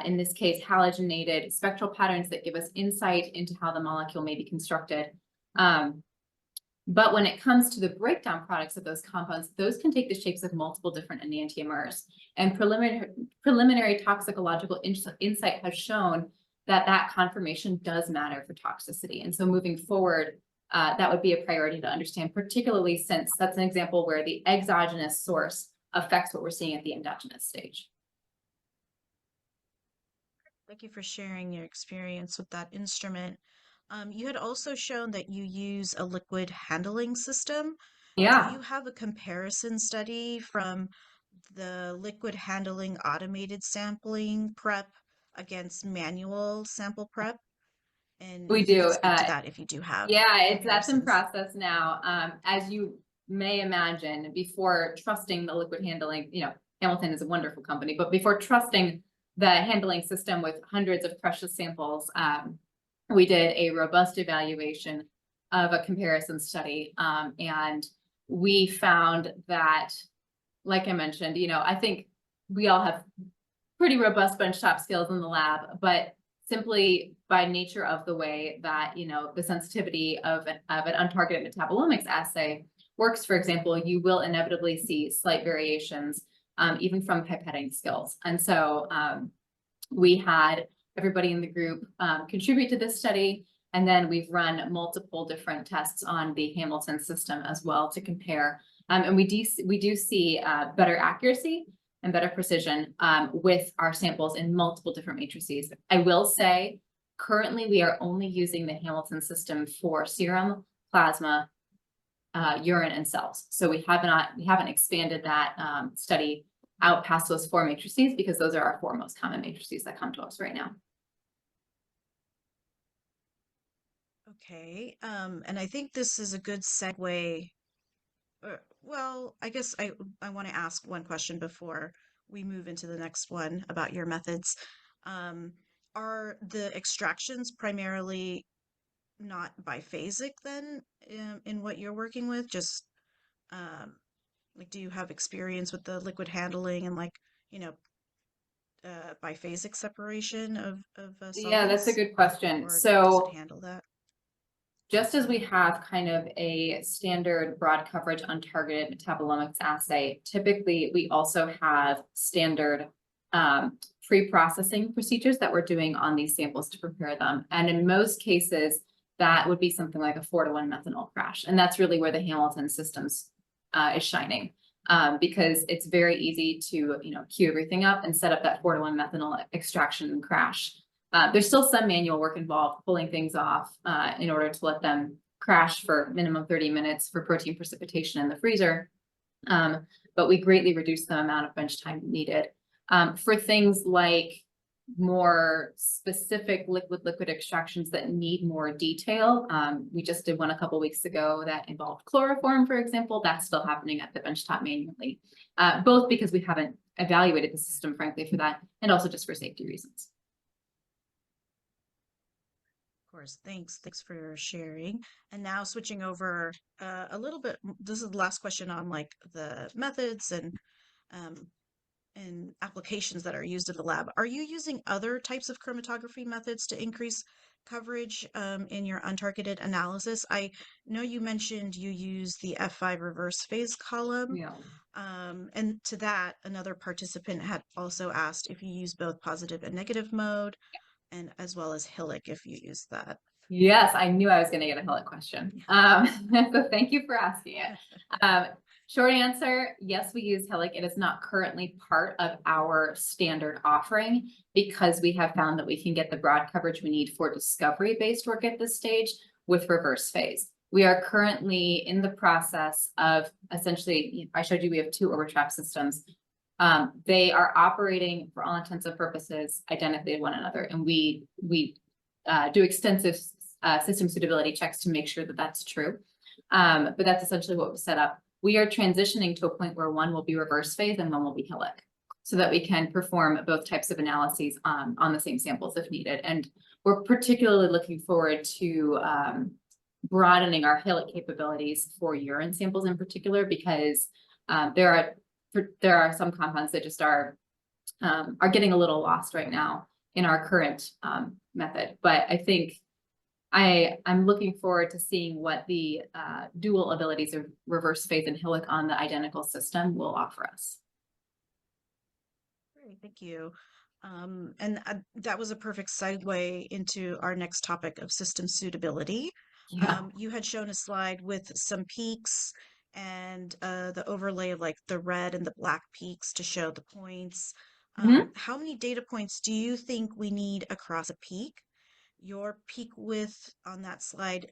in this case, halogenated spectral patterns that give us insight into how the molecule may be constructed. But when it comes to the breakdown products of those compounds, those can take the shapes of multiple different enantiomers. And preliminary toxicological insight has shown that conformation does matter for toxicity. And so moving forward, that would be a priority to understand, particularly since that's an example where the exogenous source affects what we're seeing at the endogenous stage. Thank you for sharing your experience with that instrument. You had also shown that you use a liquid handling system. Yeah. Do you have a comparison study from the liquid handling automated sampling prep against manual sample prep? And We if you do. could speak to that if you do have. Yeah, that's in comparisons. process now. As you may imagine, before trusting the liquid handling, Hamilton is a wonderful company, but before trusting the handling system with hundreds of precious samples, we did a robust evaluation of a comparison study. And we found that, like I mentioned, I think we all have pretty robust benchtop skills in the lab, but simply by nature of the way that, the sensitivity of an untargeted metabolomics assay works, for example, you will inevitably see slight variations, even from pipetting skills. And so we had everybody in the group contribute to this study, and then we've run multiple different tests on the Hamilton system as well to compare. And we do see better accuracy and better precision with our samples in multiple different matrices. I will say, currently we are only using the Hamilton system for serum, plasma, urine, and cells. So we haven't expanded that study out past those 4 matrices, because those are our 4 most common matrices that come to us right now. Okay, and I think this is a good segue. Well, I guess I want to ask one question before we move into the next one about your methods. Are the extractions primarily not biphasic then in what you're working with? Just like, do you have experience with the liquid handling and biphasic separation of Yeah, that's a solvents? good question. Or does So it handle that? just as we have kind of a standard broad coverage untargeted metabolomics assay, typically we also have standard pre-processing procedures that we're doing on these samples to prepare them. And in most cases, that would be something like a 4-to-1 methanol crash. And that's really where the Hamilton systems is shining, because it's very easy to, queue everything up and set up that 4-to-1 methanol extraction and crash. There's still some manual work involved, pulling things off in order to let them crash for minimum 30 minutes for protein precipitation in the freezer. But we greatly reduce the amount of bench time needed. For things like more specific liquid extractions that need more detail, we just did one a couple weeks ago that involved chloroform, for example. That's still happening at the benchtop manually, both because we haven't evaluated the system, frankly, for that, and also just for safety reasons. Of course, thanks for sharing. And now switching over a little bit, this is the last question on the methods and applications that are used in the lab. Are you using other types of chromatography methods to increase coverage in your untargeted analysis? I know you mentioned you use the F5 reverse phase column. Yeah. And to that, another participant had also asked if you use both positive and negative mode, and as well as Hillick if you use that. Yes, I knew I was going to get a Hillick question. So thank you for asking it. Short answer, yes, we use Hillock. It is not currently part of our standard offering because we have found that we can get the broad coverage we need for discovery-based work at this stage with reverse phase. We are currently in the process of essentially, I showed you we have 2 overtrap systems. They are operating for all intents and purposes identically to one another, and we do extensive system suitability checks to make sure that that's true. But that's essentially what was set up. We are transitioning to a point where one will be reverse phase and one will be Hillock, so that we can perform both types of analyses on the same samples if needed. And we're particularly looking forward to broadening our Hillock capabilities for urine samples in particular, because there are some compounds that just are getting a little lost right now in our current method. But I think I'm looking forward to seeing what the dual abilities of reverse phase and Hillock on the identical system will offer us. Great, thank you. And that was a perfect segue into our next topic of system suitability. Yeah. You had shown a slide with some peaks and the overlay of like the red and the black peaks to show the points. How many data points do you think we need across a peak? Your peak width on that slide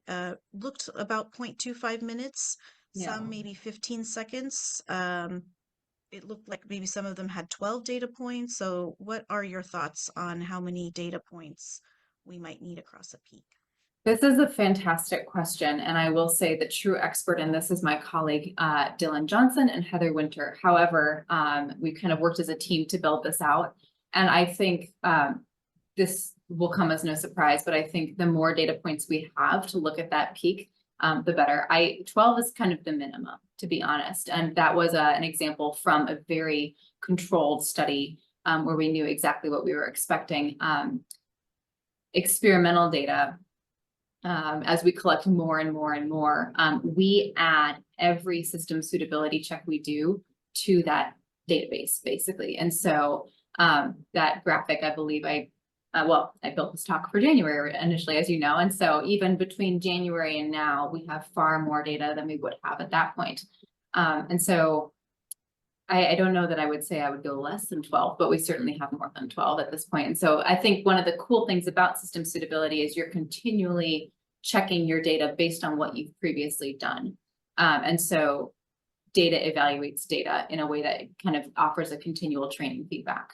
looked about 0.25 minutes, some maybe 15 seconds. It looked like maybe some of them had 12 data points. So what are your thoughts on how many data points we might need across a peak? This is a fantastic question, and I will say the true expert in this is my colleague Dylan Johnson and Heather Winter. However, we kind of worked as a team to build this out, and I think this will come as no surprise, but I think the more data points we have to look at that peak, the better. 12 is kind of the minimum, to be honest, and that was an example from a very controlled study where we knew exactly what we were expecting. Experimental data, as we collect more and more and more, we add every system suitability check we do to that database, basically. And so that graphic, I believe I built this talk for January initially, as you know, and so even between January and now, we have far more data than we would have at that point. And so I don't know that I would say I would go less than 12, but we certainly have more than 12 at this point. And so I think one of the cool things about system suitability is you're continually checking your data based on what you've previously done. And so data evaluates data in a way that kind of offers a continual training feedback.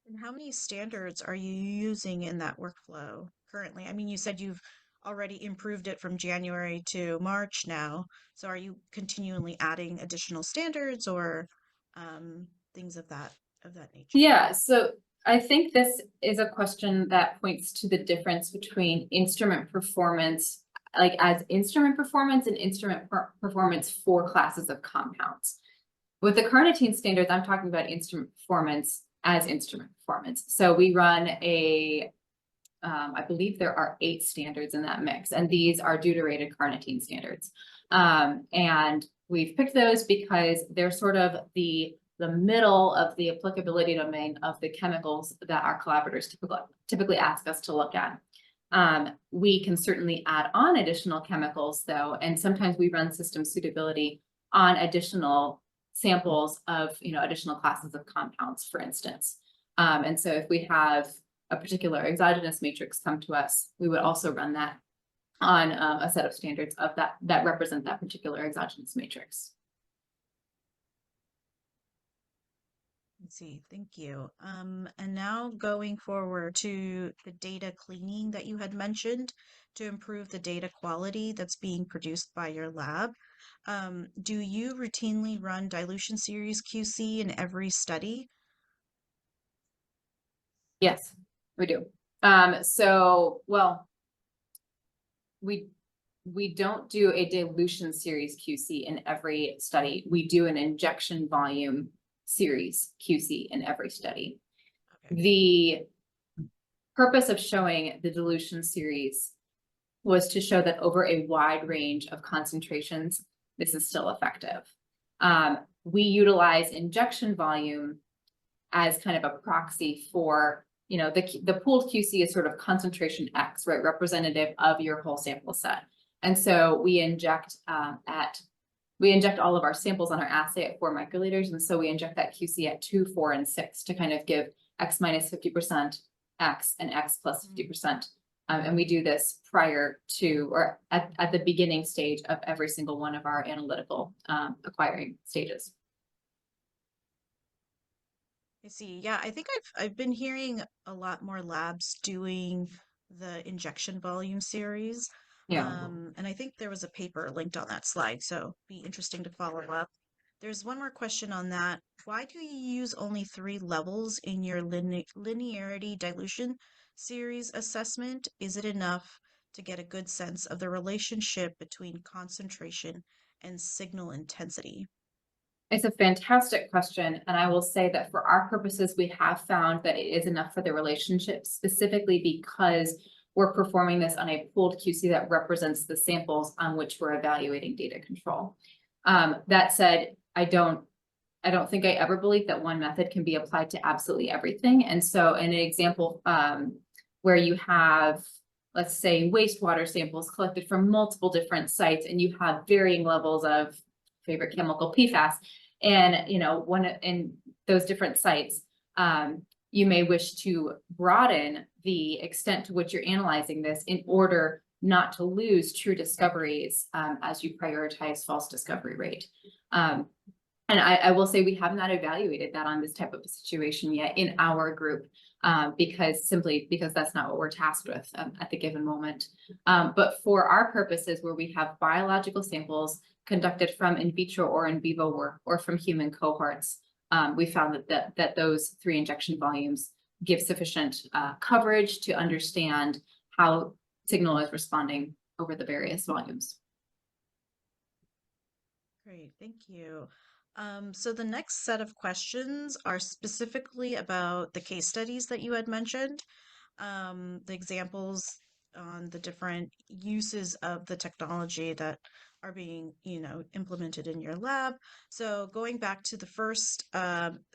And how many standards are you using in that workflow currently? I mean, you said you've already improved it from January to March now. So are you continually adding additional standards or things of that nature? Yeah, so I think this is a question that points to the difference between instrument performance, like as instrument performance and instrument performance for classes of compounds. With the carnitine standards, I'm talking about instrument performance as instrument performance. So we run I believe there are 8 standards in that mix, and these are deuterated carnitine standards. And we've picked those because they're sort of the middle of the applicability domain of the chemicals that our collaborators typically ask us to look at. We can certainly add on additional chemicals though, and sometimes we run system suitability on additional samples of, additional classes of compounds, for instance. And so if we have a particular exogenous matrix come to us, we would also run that on a set of standards of that represent that particular exogenous matrix. Let's see, thank you. And now going forward to the data cleaning that you had mentioned to improve the data quality that's being produced by your lab. Do you routinely run dilution series QC in every study? Yes, we do. We don't do a dilution series QC in every study. We do an injection volume series QC in every study. Okay. The purpose of showing the dilution series was to show that over a wide range of concentrations, this is still effective. We utilize injection volume as kind of a proxy for, the pooled QC is sort of concentration X, right? Representative of your whole sample set. And so we inject all of our samples on our assay at 4 microliters. And so we inject that QC at 2, 4, and 6 to kind of give X minus 50%, X, and X plus 50%. And we do this prior to, or at the beginning stage of every single one of our analytical acquiring stages. I see. Yeah, I think I've been hearing a lot more labs doing the injection volume series. Yeah. And I think there was a paper linked on that slide, so be interesting to follow up. There's one more question on that. Why do you use only 3 levels in your linearity dilution series assessment? Is it enough to get a good sense of the relationship between concentration and signal intensity? It's a fantastic question. And I will say that for our purposes, we have found that it is enough for the relationship, specifically because we're performing this on a pooled QC that represents the samples on which we're evaluating data control. That said, I don't think I ever believed that one method can be applied to absolutely everything. And so in an example where you have, let's say, wastewater samples collected from multiple different sites, and you have varying levels of favorite chemical PFAS, and one in those different sites, you may wish to broaden the extent to which you're analyzing this in order not to lose true discoveries as you prioritize false discovery rate. And I will say we have not evaluated that on this type of a situation yet in our group, because that's not what we're tasked with at the given moment. But for our purposes, where we have biological samples conducted from in vitro or in vivo work or from human cohorts, we found that those 3 injection volumes give sufficient coverage to understand how signal is responding over the various volumes. Great, thank you. So the next set of questions are specifically about the case studies that you had mentioned, the examples on the different uses of the technology that are being, implemented in your lab. So going back to the first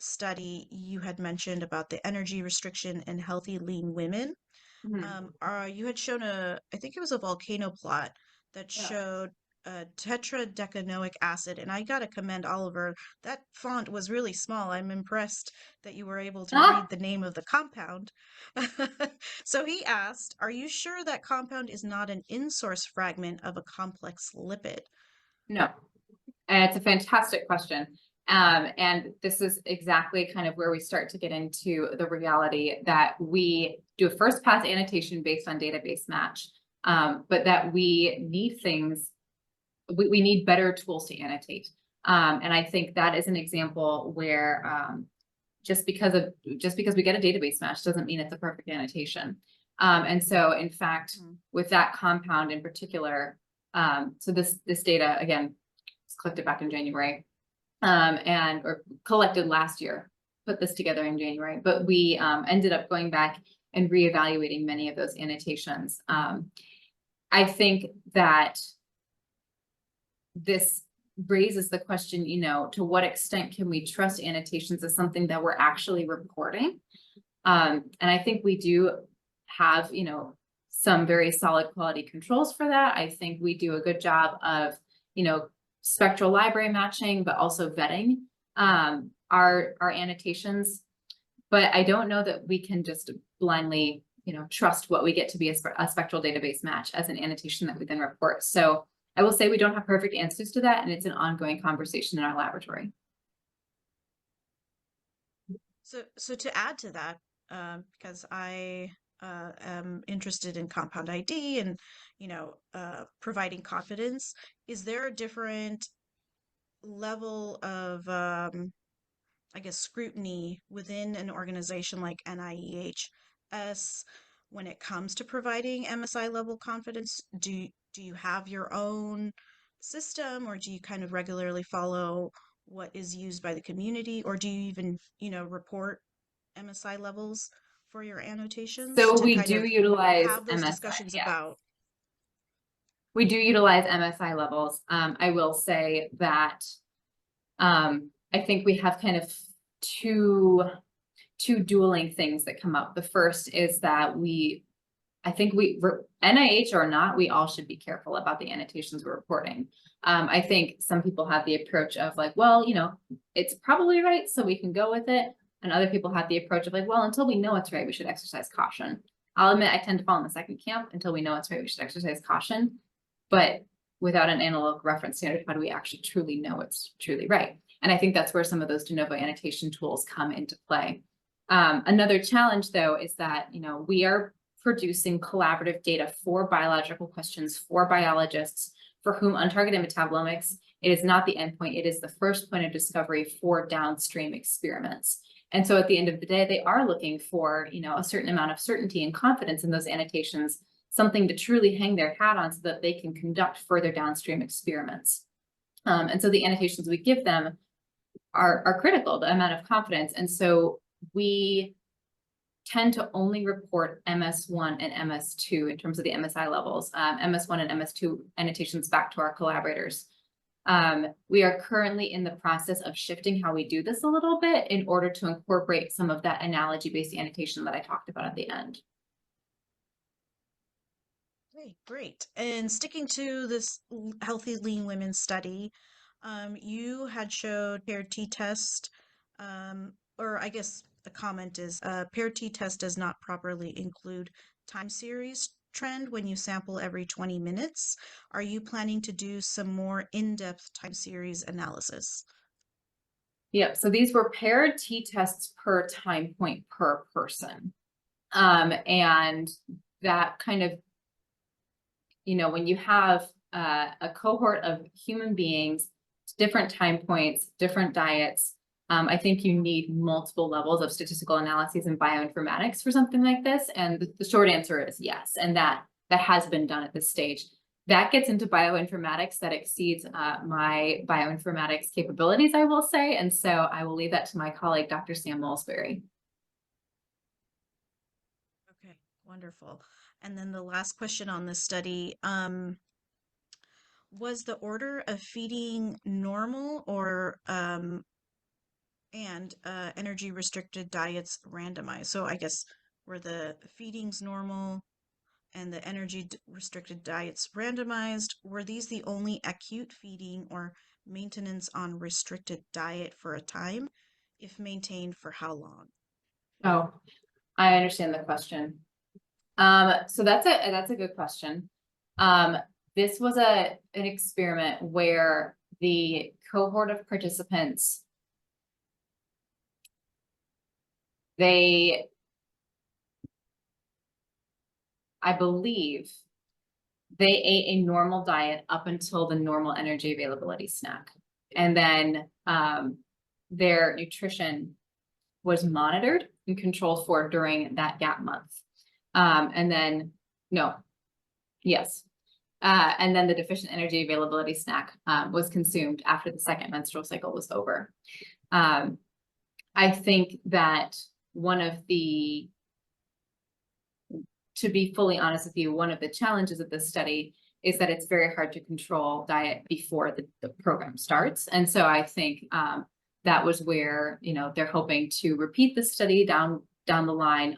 study you had mentioned about the energy restriction in healthy lean women, you had shown I think it was a volcano plot that showed tetradecanoic acid, and I gotta commend Oliver. That font was really small. I'm impressed that you were able to read the name of the compound. So he asked, are you sure that compound is not an in-source fragment of a complex lipid? No, it's a fantastic question. And this is exactly kind of where we start to get into the reality that we do a first pass annotation based on database match, but that we need things. We need better tools to annotate. And I think that is an example where just because we get a database match doesn't mean it's a perfect annotation. And so in fact, with that compound in particular, so this data again was collected back in January, or collected last year, put this together in January, but we ended up going back and reevaluating many of those annotations. I think that this raises the question, to what extent can we trust annotations as something that we're actually reporting? And I think we do have, some very solid quality controls for that. I think we do a good job of, spectral library matching, but also vetting our annotations. But I don't know that we can just blindly, trust what we get to be a spectral database match as an annotation that we then report. So I will say we don't have perfect answers to that, and it's an ongoing conversation in our laboratory. So to add to that, because I am interested in compound ID and, providing confidence, is there a different level of, scrutiny within an organization like NIEHS when it comes to providing MSI level confidence? Do you have your own system, or do you kind of regularly follow what is used by the community, or do you even, report MSI levels for your annotations? So we do utilize have those MSI, discussions about. We do utilize MSI levels. I will say that I think we have kind of two dueling things that come up. The first is that I think NIH or not, we all should be careful about the annotations we're reporting. I think some people have the approach of like, well, it's probably right, so we can go with it. And other people have the approach of like, well, until we know it's right, we should exercise caution. I'll admit I tend to fall in the second camp. Until we know it's right, we should exercise caution. But without an analog reference standard, how do we actually truly know it's truly right? And I think that's where some of those de novo annotation tools come into play. Another challenge, though, is that, we are producing collaborative data for biological questions for biologists for whom untargeted metabolomics, it is not the endpoint, it is the first point of discovery for downstream experiments. And so at the end of the day, they are looking for, a certain amount of certainty and confidence in those annotations, something to truly hang their hat on so that they can conduct further downstream experiments. And so the annotations we give them are critical, the amount of confidence. And so we tend to only report MS1 and MS2 in terms of the MSI levels, MS1 and MS2 annotations back to our collaborators. We are currently in the process of shifting how we do this a little bit in order to incorporate some of that analogy-based annotation that I talked about at the end. Okay, great. And sticking to this Healthy Lean Women study, you had showed paired t-test, or I guess the comment is paired t-test does not properly include time series trend when you sample every 20 minutes. Are you planning to do some more in-depth time series analysis? Yep, so these were paired t-tests per time point per person. And that kind of, when you have a cohort of human beings, different time points, different diets, I think you need multiple levels of statistical analyses and bioinformatics for something like this. And the short answer is yes. And that has been done at this stage. That gets into bioinformatics that exceeds my bioinformatics capabilities, I will say. And so I will leave that to my colleague, Dr. Sam Molesbury. Okay, wonderful. And then the last question on this study, was the order of feeding normal or energy restricted diets randomized? So I guess were the feedings normal and the energy restricted diets randomized? Were these the only acute feeding or maintenance on restricted diet for a time? If maintained, for how long? Oh, I understand the question. So that's a good question. This was an experiment where the cohort of participants, I believe they ate a normal diet up until the normal energy availability snack. And then their nutrition was monitored and controlled for during that gap month. And then the deficient energy availability snack was consumed after the second menstrual cycle was over. I think that to be fully honest with you, one of the challenges of this study is that it's very hard to control diet before the program starts. And so I think that was where, they're hoping to repeat the study down the line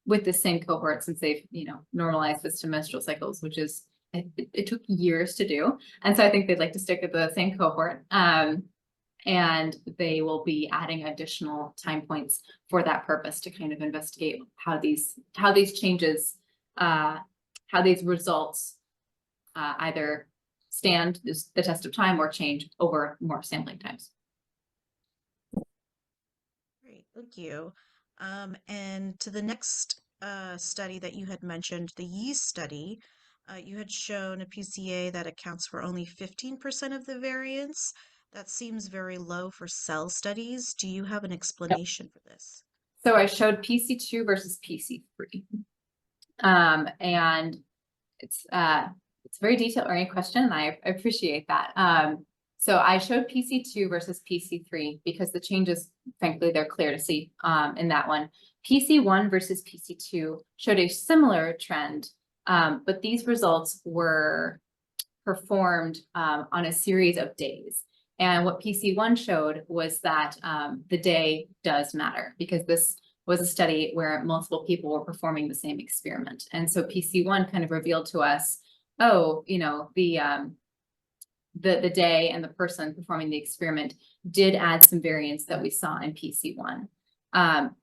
with the same cohort, since they've, normalized this to menstrual cycles, which is, it took years to do. And so I think they'd like to stick with the same cohort. And they will be adding additional time points for that purpose to kind of investigate how these changes, how these results either stand the test of time or change over more sampling times. Great, thank you. And to the next study that you had mentioned, the yeast study, you had shown a PCA that accounts for only 15% of the variance. That seems very low for cell studies. Do you have an explanation for this? So I showed PC2 versus PC3. And it's a very detail-oriented question. I appreciate that. So I showed PC2 versus PC3 because the changes, frankly, they're clear to see in that one. PC1 versus PC2 showed a similar trend, but these results were performed on a series of days. And what PC1 showed was that the day does matter, because this was a study where multiple people were performing the same experiment. And so PC1 kind of revealed to us, oh, you know, the day and the person performing the experiment did add some variance that we saw in PC1.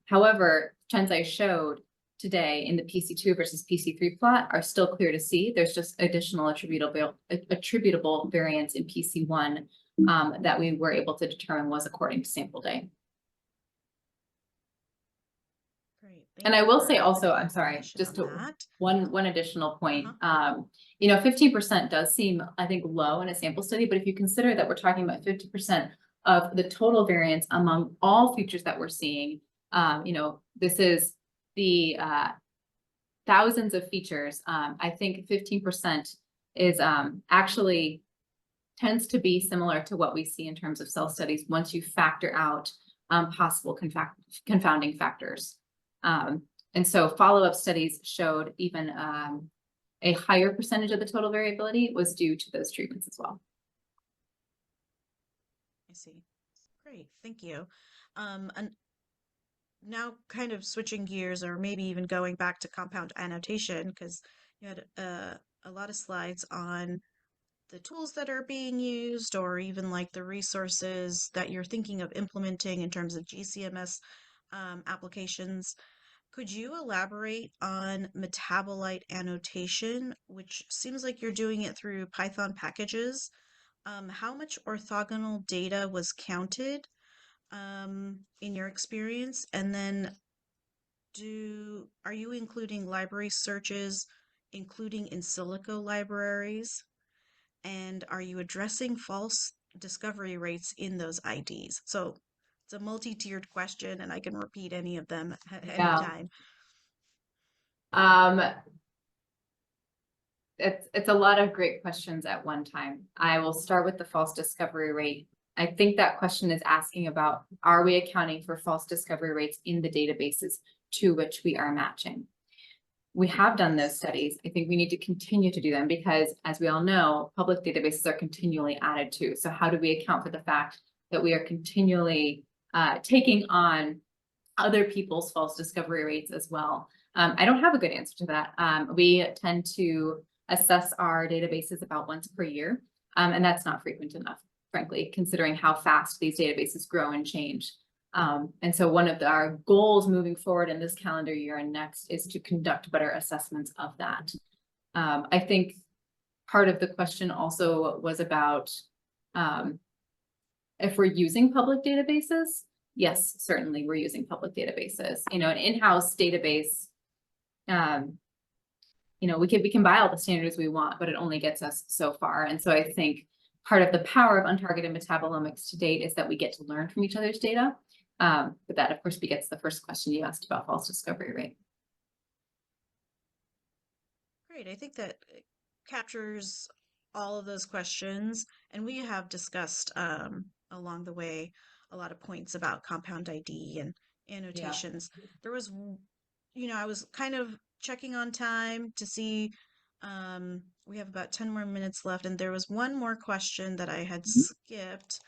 However, trends I showed today in the PC2 versus PC3 plot are still clear to see. There's just additional attributable variance in PC1 that we were able to determine was according to sample day. Great. And I will say also, I'm sorry, just to one additional point. You know, 15% does seem, I think, low in a sample study, but if you consider that we're talking about 50% of the total variance among all features that we're seeing, you know, this is the thousands of features. I think 15% is actually tends to be similar to what we see in terms of cell studies once you factor out possible confounding factors. And so follow-up studies showed even a higher percentage of the total variability was due to those treatments as well. I see. Great, thank you. And now kind of switching gears, or maybe even going back to compound annotation, because you had a lot of slides on the tools that are being used, or even like the resources that you're thinking of implementing in terms of GCMS applications. Could you elaborate on metabolite annotation, which seems like you're doing it through Python packages? How much orthogonal data was counted in your experience? And then are you including library searches, including in silico libraries? And are you addressing false discovery rates in those IDs? So it's a multi-tiered question, and I can repeat any of them at any time. It's a lot of great questions at one time. I will start with the false discovery rate. I think that question is asking about, are we accounting for false discovery rates in the databases to which we are matching? We have done those studies. I think we need to continue to do them because, as we all know, public databases are continually added to. So how do we account for the fact that we are continually taking on other people's false discovery rates as well? I don't have a good answer to that. We tend to assess our databases about once per year, and that's not frequent enough, frankly, considering how fast these databases grow and change. And so one of our goals moving forward in this calendar year and next is to conduct better assessments of that. I think part of the question also was about if we're using public databases. Yes, certainly we're using public databases. You know, an in-house database, you know, we can buy all the standards we want, but it only gets us so far. And so I think part of the power of untargeted metabolomics to date is that we get to learn from each other's data. But that, of course, begets the first question you asked about false discovery rate. Great. I think that captures all of those questions. And we have discussed along the way a lot of points about compound ID and annotations. Yeah. There was, you know, I was kind of checking on time to see, we have about 10 more minutes left. And there was one more question that I had skipped.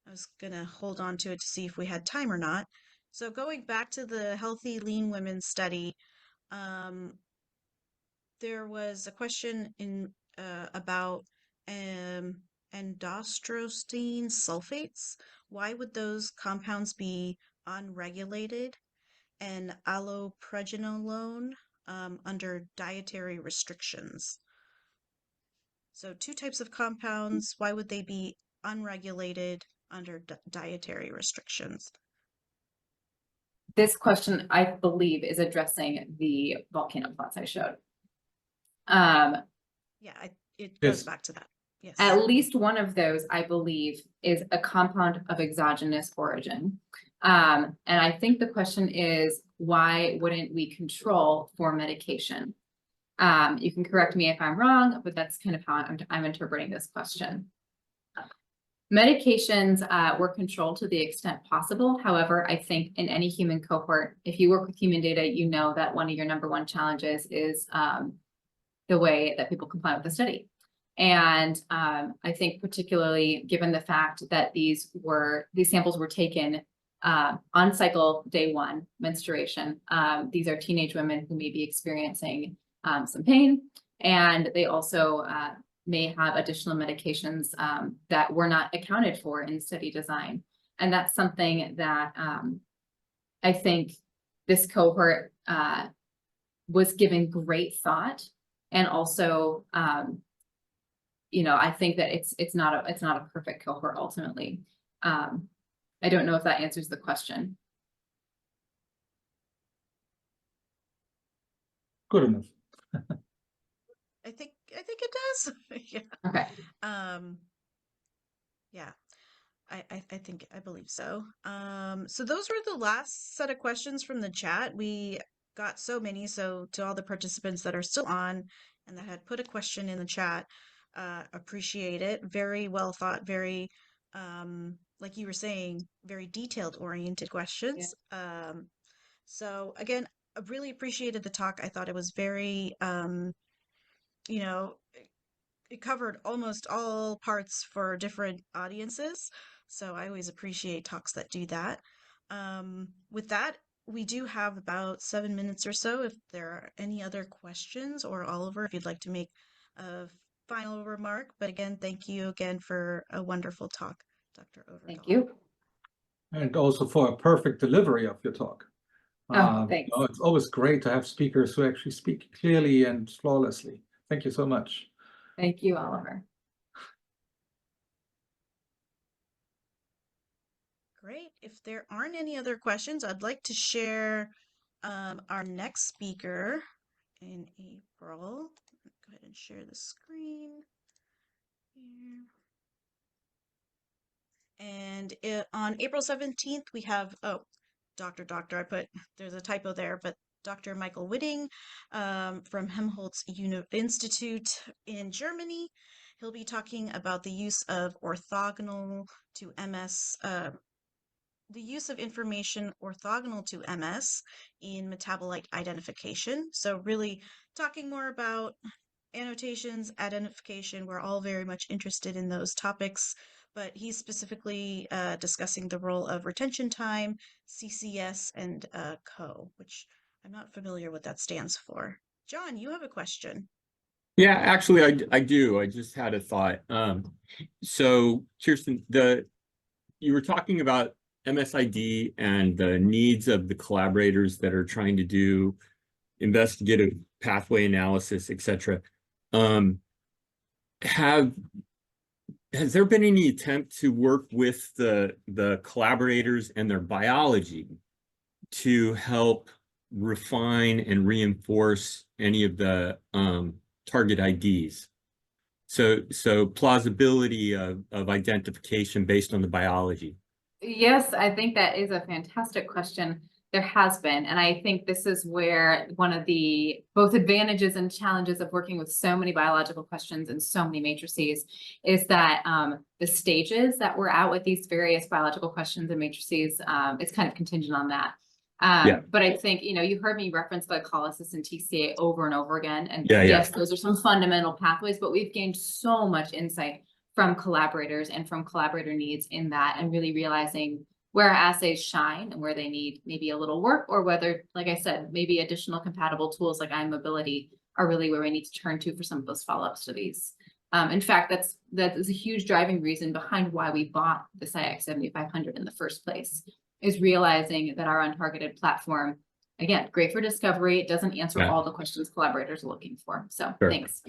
I was going to hold on to it to see if we had time or not. So going back to the Healthy Lean Women study, there was a question in about androstenedione sulfates. Why would those compounds be unregulated? And allopurinol under dietary restrictions. So two types of compounds. Why would they be unregulated under dietary restrictions? This question, I believe, is addressing the volcano plots I showed. Yeah, it goes back to that. Yes. At least one of those, I believe, is a compound of exogenous origin. And I think the question is, why wouldn't we control for medication? You can correct me if I'm wrong, but that's kind of how I'm interpreting this question. Medications were controlled to the extent possible. However, I think in any human cohort, if you work with human data, you know that one of your #1 challenges is the way that people comply with the study. And I think particularly given the fact that these samples were taken on cycle day 1 menstruation. These are teenage women who may be experiencing some pain, and they also may have additional medications that were not accounted for in study design. And that's something that I think this cohort was given great thought. And also, you know, I think that it's not a perfect cohort ultimately. I don't know if that answers the question. Good enough. I think it does. Yeah. Okay. Yeah. I believe so. So those were the last set of questions from the chat. We got so many. So to all the participants that are still on and that had put a question in the chat, appreciate it. Very well thought, very, like you were saying, very detailed oriented questions. Yeah. So again, I really appreciated the talk. I thought it was very, you know, it covered almost all parts for different audiences. So I always appreciate talks that do that. With that, we do have about 7 minutes or so. If there are any other questions, or Oliver, if you'd like to make a final remark. But again, thank you again for a wonderful talk, Dr. Overdahl. Thank you. And also for a perfect delivery of your talk. Thanks. You know, it's always great to have speakers who actually speak clearly and flawlessly. Thank you so much. Thank you, Oliver. Great. If there aren't any other questions, I'd like to share our next speaker in April. Go ahead and share the screen here. And on April 17th, we have, there's a typo there, but Dr. Michael Whitting from Helmholtz Institute in Germany. He'll be talking about the use of orthogonal to MS, the use of information orthogonal to MS in metabolite identification. So really talking more about annotations, identification. We're all very much interested in those topics, but he's specifically discussing the role of retention time, CCS, and CO, which I'm not familiar what that stands for. John, you have a question. Yeah, actually, I do. I just had a thought. So, Kirsten, you were talking about MSID and the needs of the collaborators that are trying to do investigative pathway analysis, etc. Has there been any attempt to work with the collaborators and their biology to help refine and reinforce any of the target IDs? So plausibility of identification based on the biology. Yes, I think that is a fantastic question. There has been, and I think this is where one of the both advantages and challenges of working with so many biological questions and so many matrices is that the stages that we're at with these various biological questions and matrices, it's kind of contingent on that. But I think, you know, you heard me reference glycolysis and TCA over and over again. And yes, those are some fundamental pathways, but we've gained so much insight from collaborators and from collaborator needs in that, and really realizing where assays shine and where they need maybe a little work, or whether, like I said, maybe additional compatible tools like iMobility are really where we need to turn to for some of those follow-up studies. In fact, that is a huge driving reason behind why we bought the SCIEX 7500 in the first place, is realizing that our untargeted platform, again, great for discovery. It doesn't answer all the questions collaborators are looking for. So thanks.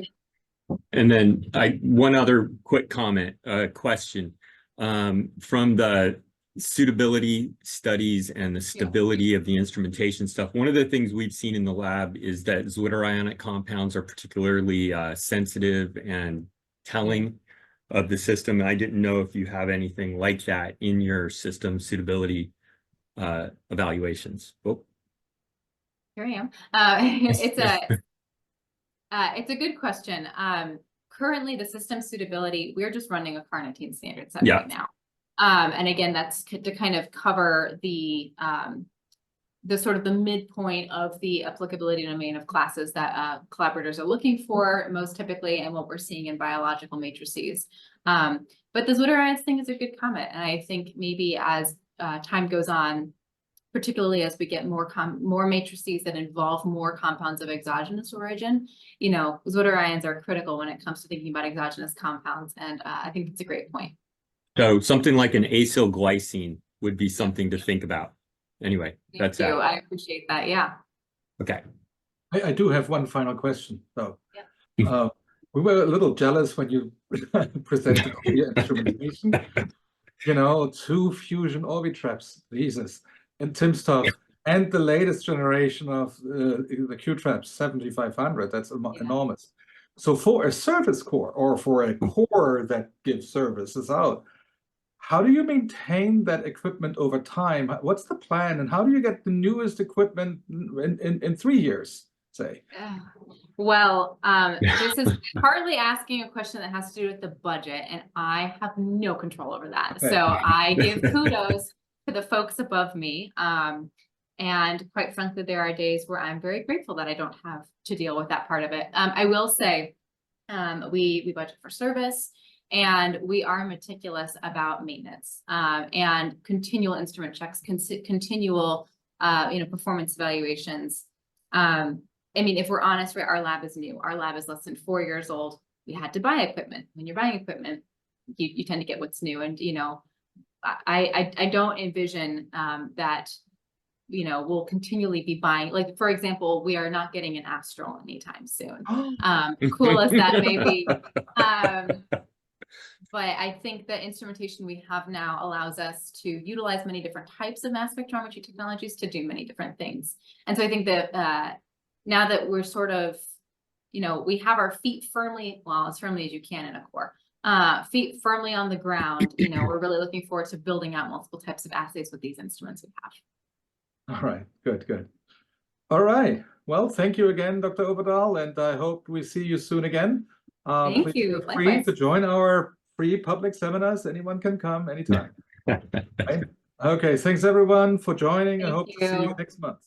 And then one other quick comment, question from the suitability studies and the stability of the instrumentation stuff. One of the things we've seen in the lab is that zwitterionic compounds are particularly sensitive and telling of the system. I didn't know if you have anything like that in your system suitability evaluations. Oh. Here I am. It's a good question. Currently, the system suitability, we're just running a carnitine standard set right now. And again, that's to kind of cover the sort of the midpoint of the applicability domain of classes that collaborators are looking for most typically, and what we're seeing in biological matrices. But the zwitterionics thing is a good comment. And I think maybe as time goes on, particularly as we get more matrices that involve more compounds of exogenous origin, you know, Zwitter ions are critical when it comes to thinking about exogenous compounds. And I think it's a great point. So something like an acyl glycine would be something to think about. Anyway, that's Thank you. that. I appreciate that. Yeah. Okay. I do have one final question, though. Yeah. We were a little jealous when you presented your instrumentation. You know, 2 fusion Orbitraps, Jesus, and timsTOF, and the latest generation of the Q-traps, 7500. That's enormous. So for a service core, or for a core that gives services out, how do you maintain that equipment over time? What's the plan, and how do you get the newest equipment in 3 years, say? Well, this is partly asking a question that has to do with the budget, and I have no control over that. Okay. So I give kudos to the folks above me. And quite frankly, there are days where I'm very grateful that I don't have to deal with that part of it. I will say, we budget for service, and we are meticulous about maintenance, and continual instrument checks, continual, performance evaluations. I mean, if we're honest, right, our lab is new. Our lab is less than 4 years old. We had to buy equipment. When you're buying equipment, you tend to get what's new. And, you know, I don't envision that, you know, we'll continually be buying. Like, for example, we are not getting an Astral anytime soon. Cool as that may be. But I think the instrumentation we have now allows us to utilize many different types of mass spectrometry technologies to do many different things. And so I think that now that we're sort of, you know, we have our feet firmly, well, as firmly as you can in a core, feet firmly on the ground, you know, we're really looking forward to building out multiple types of assays with these instruments we have. All right, good. All right. Well, thank you again, Dr. Overdahl, and I hope we see you soon again. Thank Please you. feel free Likewise. to join our free public seminars. Anyone can come anytime. Right? Okay, thanks everyone for joining. I Thank hope to see you you. next month.